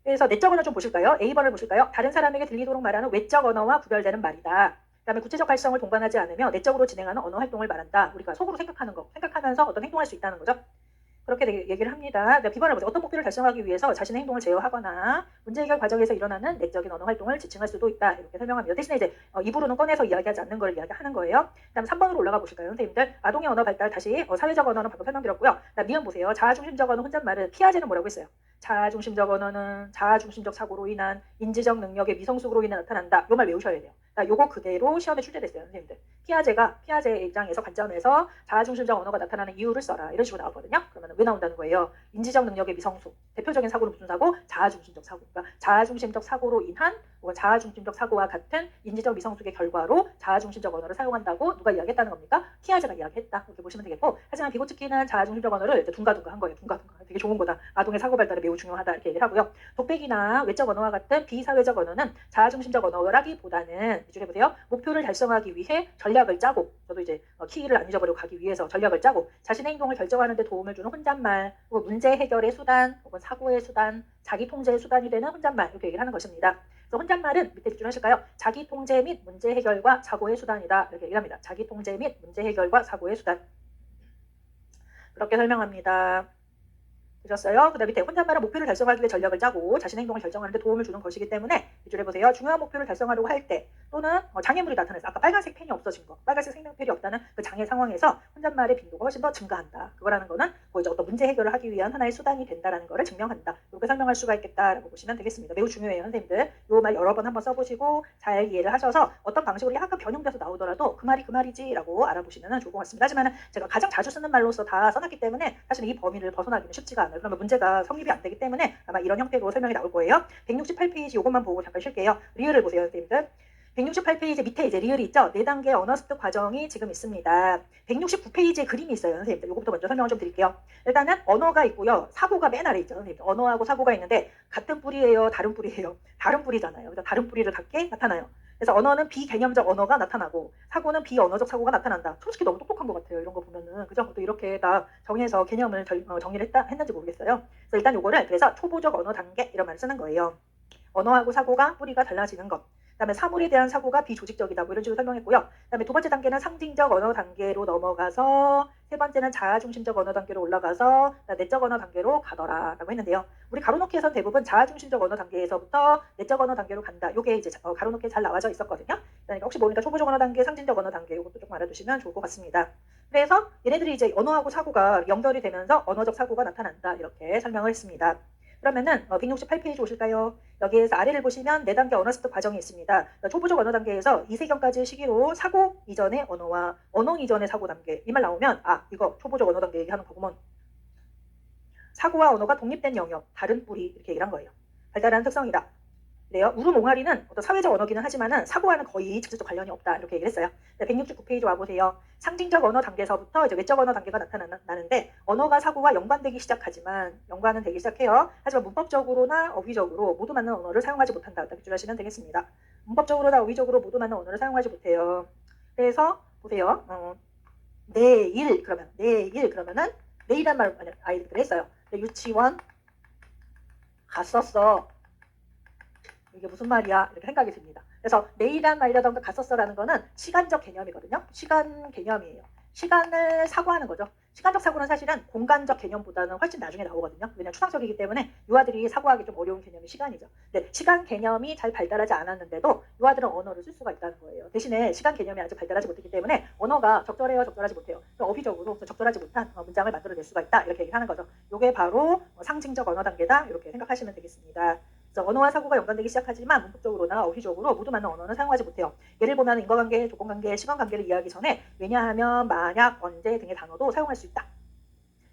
A: 그래서 내적 언어 좀 보실까요? A번을 보실까요? 다른 사람에게 들리도록 말하는 외적 언어와 구별되는 말이다. 그다음에 구체적 활성을 동반하지 않으며 내적으로 진행하는 언어 활동을 말한다. 우리가 속으로 생각하는 거, 생각하면서 어떤 행동할 수 있다는 거죠. 그렇게 얘기를 합니다. B번을 보세요. 어떤 목표를 달성하기 위해서 자신의 행동을 제어하거나 문제 해결 과정에서 일어나는 내적인 언어 활동을 지칭할 수도 있다. 이렇게 설명합니다. 대신에 이제 입으로는 꺼내서 이야기하지 않는 걸 이야기하는 거예요. 그다음 3번으로 올라가 보실까요, 선생님들? 아동의 언어 발달 다시 사회적 언어는 방금 설명드렸고요. 그다음 니은 보세요. 자아중심적 언어 혼잣말은 피아제는 뭐라고 했어요? 자아중심적 언어는 자아중심적 사고로 인한 인지적 능력의 미성숙으로 인해 나타난다. 요 말 외우셔야 돼요. 요거 그대로 시험에 출제됐어요, 선생님들. 피아제의 입장에서 관점에서 자아중심적 언어가 나타나는 이유를 써라. 이런 식으로 나오거든요. 그러면 왜 나온다는 거예요? 인지적 능력의 미성숙. 대표적인 사고는 무슨 사고? 자아중심적 사고. 그러니까 자아중심적 사고로 인한 혹은 자아중심적 사고와 같은 인지적 미성숙의 결과로 자아중심적 언어를 사용한다고 누가 이야기했다는 겁니까? 피아제가 이야기했다. 이렇게 보시면 되겠고, 하지만 비고츠키는 자아중심적 언어를 둥가둥가 한 거예요. 둥가둥가. 되게 좋은 거다. 아동의 사고 발달에 매우 중요하다. 이렇게 얘기를 하고요. 독백이나 외적 언어와 같은 비사회적 언어는 자아중심적 언어라기보다는 이쪽에 보세요. 목표를 달성하기 위해 전략을 짜고, 저도 이제 키를 안 잊어버리고 가기 위해서 전략을 짜고 자신의 행동을 결정하는 데 도움을 주는 혼잣말, 혹은 문제 해결의 수단, 혹은 사고의 수단, 자기 통제의 수단이 되는 혼잣말, 이렇게 얘기를 하는 것입니다. 그래서 혼잣말은 밑에 집중하실까요? 자기 통제 및 문제 해결과 사고의 수단이다. 이렇게 얘기합니다. 자기 통제 및 문제 해결과 사고의 수단. 그렇게 설명합니다. 되셨어요? 그 다음에 밑에 혼잣말은 목표를 달성하기 위해 전략을 짜고 자신의 행동을 결정하는 데 도움을 주는 것이기 때문에 이쪽에 보세요. 중요한 목표를 달성하려고 할 때 또는 장애물이 나타나서 아까 빨간색 펜이 없어진 거, 빨간색 색연필이 없다는 그 장애 상황에서 혼잣말의 빈도가 훨씬 더 증가한다. 그거라는 거는 뭐 이제 어떤 문제 해결을 하기 위한 하나의 수단이 된다라는 거를 증명한다. 이렇게 설명할 수가 있겠다라고 보시면 되겠습니다. 매우 중요해요, 선생님들. 요 말 여러 번 한번 써보시고 잘 이해를 하셔서 어떤 방식으로 약간 변형돼서 나오더라도 그 말이 그 말이지라고 알아보시면 좋을 것 같습니다. 하지만 제가 가장 자주 쓰는 말로서 다 써놨기 때문에 사실 이 범위를 벗어나기는 쉽지가 않아요. 그러면 문제가 성립이 안 되기 때문에 아마 이런 형태로 설명이 나올 거예요. 168페이지 요것만 보고 잠깐 쉴게요. 리을을 보세요, 선생님들. 168페이지 밑에 이제 리을이 있죠. 4단계 언어 습득 과정이 지금 있습니다. 169페이지에 그림이 있어요, 선생님들. 요것부터 먼저 설명을 좀 드릴게요. 일단은 언어가 있고요. 사고가 맨 아래 있죠, 선생님들. 언어하고 사고가 있는데 같은 뿌리예요, 다른 뿌리예요? 다른 뿌리잖아요. 그래서 다른 뿌리를 갖게 나타나요. 그래서 언어는 비개념적 언어가 나타나고 사고는 비언어적 사고가 나타난다. 솔직히 너무 똑똑한 것 같아요. 이런 거 보면은. 그죠? 또 이렇게 다 정해서 개념을 정리를 했는지 모르겠어요. 그래서 일단 요거를 그래서 초보적 언어 단계 이런 말을 쓰는 거예요. 언어하고 사고가 뿌리가 달라지는 것. 그다음에 사물에 대한 사고가 비조직적이다. 뭐 이런 식으로 설명했고요. 그다음에 두 번째 단계는 상징적 언어 단계로 넘어가서 세 번째는 자아중심적 언어 단계로 올라가서 내적 언어 단계로 가더라라고 했는데요. 우리 가로놓기에서는 대부분 자아중심적 언어 단계에서부터 내적 언어 단계로 간다. 요게 이제 가로놓기에 잘 나와져 있었거든요. 그러니까 혹시 모르니까 초보적 언어 단계, 상징적 언어 단계 이것도 조금 알아두시면 좋을 것 같습니다. 그래서 얘네들이 이제 언어하고 사고가 연결이 되면서 언어적 사고가 나타난다. 이렇게 설명을 했습니다. 그러면은 168페이지 오실까요? 여기에서 아래를 보시면 4단계 언어 습득 과정이 있습니다. 초보적 언어 단계에서 2세경까지 시기로 사고 이전의 언어와 언어 이전의 사고 단계 이 말 나오면 이거 초보적 언어 단계 얘기하는 거구먼. 사고와 언어가 독립된 영역, 다른 뿌리 이렇게 얘기를 한 거예요. 발달하는 특성이다. 그래요. 우르몽아리는 어떤 사회적 언어기는 하지만은 사고와는 거의 직접적 관련이 없다. 이렇게 얘기를 했어요. 169페이지 와보세요. 상징적 언어 단계에서부터 이제 외적 언어 단계가 나타나는데 언어가 사고와 연관되기 시작하지만 연관은 되기 시작해요. 하지만 문법적으로나 어휘적으로 모두 맞는 언어를 사용하지 못한다. 이렇게 주시면 되겠습니다. 문법적으로나 어휘적으로 모두 맞는 언어를 사용하지 못해요. 그래서 보세요. 내일 그러면은 내일이란 말을 만약 아이들이 했어요. 유치원 갔었어. 이게 무슨 말이야? 이렇게 생각이 듭니다. 그래서 내일이란 말이라던가 갔었어라는 거는 시간적 개념이거든요. 시간 개념이에요. 시간을 사고하는 거죠. 시간적 사고는 사실은 공간적 개념보다는 훨씬 나중에 나오거든요. 왜냐하면 추상적이기 때문에 유아들이 사고하기 좀 어려운 개념이 시간이죠. 근데 시간 개념이 잘 발달하지 않았는데도 유아들은 언어를 쓸 수가 있다는 거예요. 대신에 시간 개념이 아직 발달하지 못했기 때문에 언어가 적절해요, 적절하지 못해요. 어휘적으로 적절하지 못한 문장을 만들어낼 수가 있다. 이렇게 얘기하는 거죠. 이게 바로 상징적 언어 단계다. 이렇게 생각하시면 되겠습니다. 언어와 사고가 연관되기 시작하지만 문법적으로나 어휘적으로 모두 맞는 언어는 사용하지 못해요. 예를 보면 인과관계, 조건관계, 시간관계를 이해하기 전에 왜냐하면, 만약, 언제 등의 단어도 사용할 수 있다.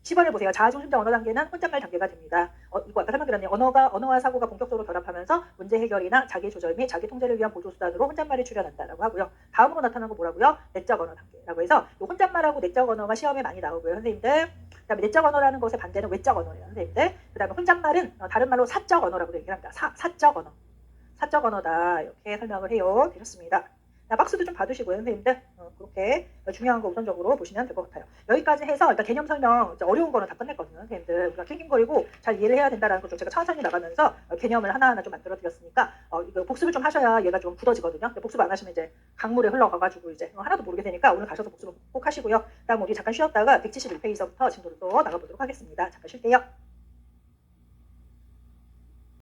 A: 10번을 보세요. 자아중심적 언어 단계는 혼잣말 단계가 됩니다. 이거 아까 설명드렸네요. 언어와 사고가 본격적으로 결합하면서 문제 해결이나 자기 조절 및 자기 통제를 위한 보조 수단으로 혼잣말이 출현한다라고 하고요. 다음으로 나타나는 거 뭐라고요? 내적 언어 단계라고 해서 이 혼잣말하고 내적 언어가 시험에 많이 나오고요. 선생님들. 그다음에 내적 언어라는 것의 반대는 외적 언어예요. 선생님들. 그다음에 혼잣말은 다른 말로 사적 언어라고도 얘기를 합니다. 사적 언어. 사적 언어다. 이렇게 설명을 해요. 되셨습니다. 박스도 좀 받으시고요, 선생님들. 그렇게 중요한 거 우선적으로 보시면 될 것 같아요. 여기까지 해서 일단 개념 설명, 어려운 거는 다 끝냈거든요, 선생님들. 우리가 낑낑거리고 잘 이해를 해야 된다는 걸 좀 제가 천천히 나가면서 개념을 하나하나 좀 만들어 드렸으니까 이거 복습을 좀 하셔야 얘가 좀 굳어지거든요. 복습 안 하시면 이제 강물에 흘러가가지고 이제 하나도 모르게 되니까 오늘 가셔서 복습을 꼭 하시고요. 그다음 우리 잠깐 쉬었다가 171페이지서부터 진도를 또 나가보도록 하겠습니다. 잠깐 쉴게요.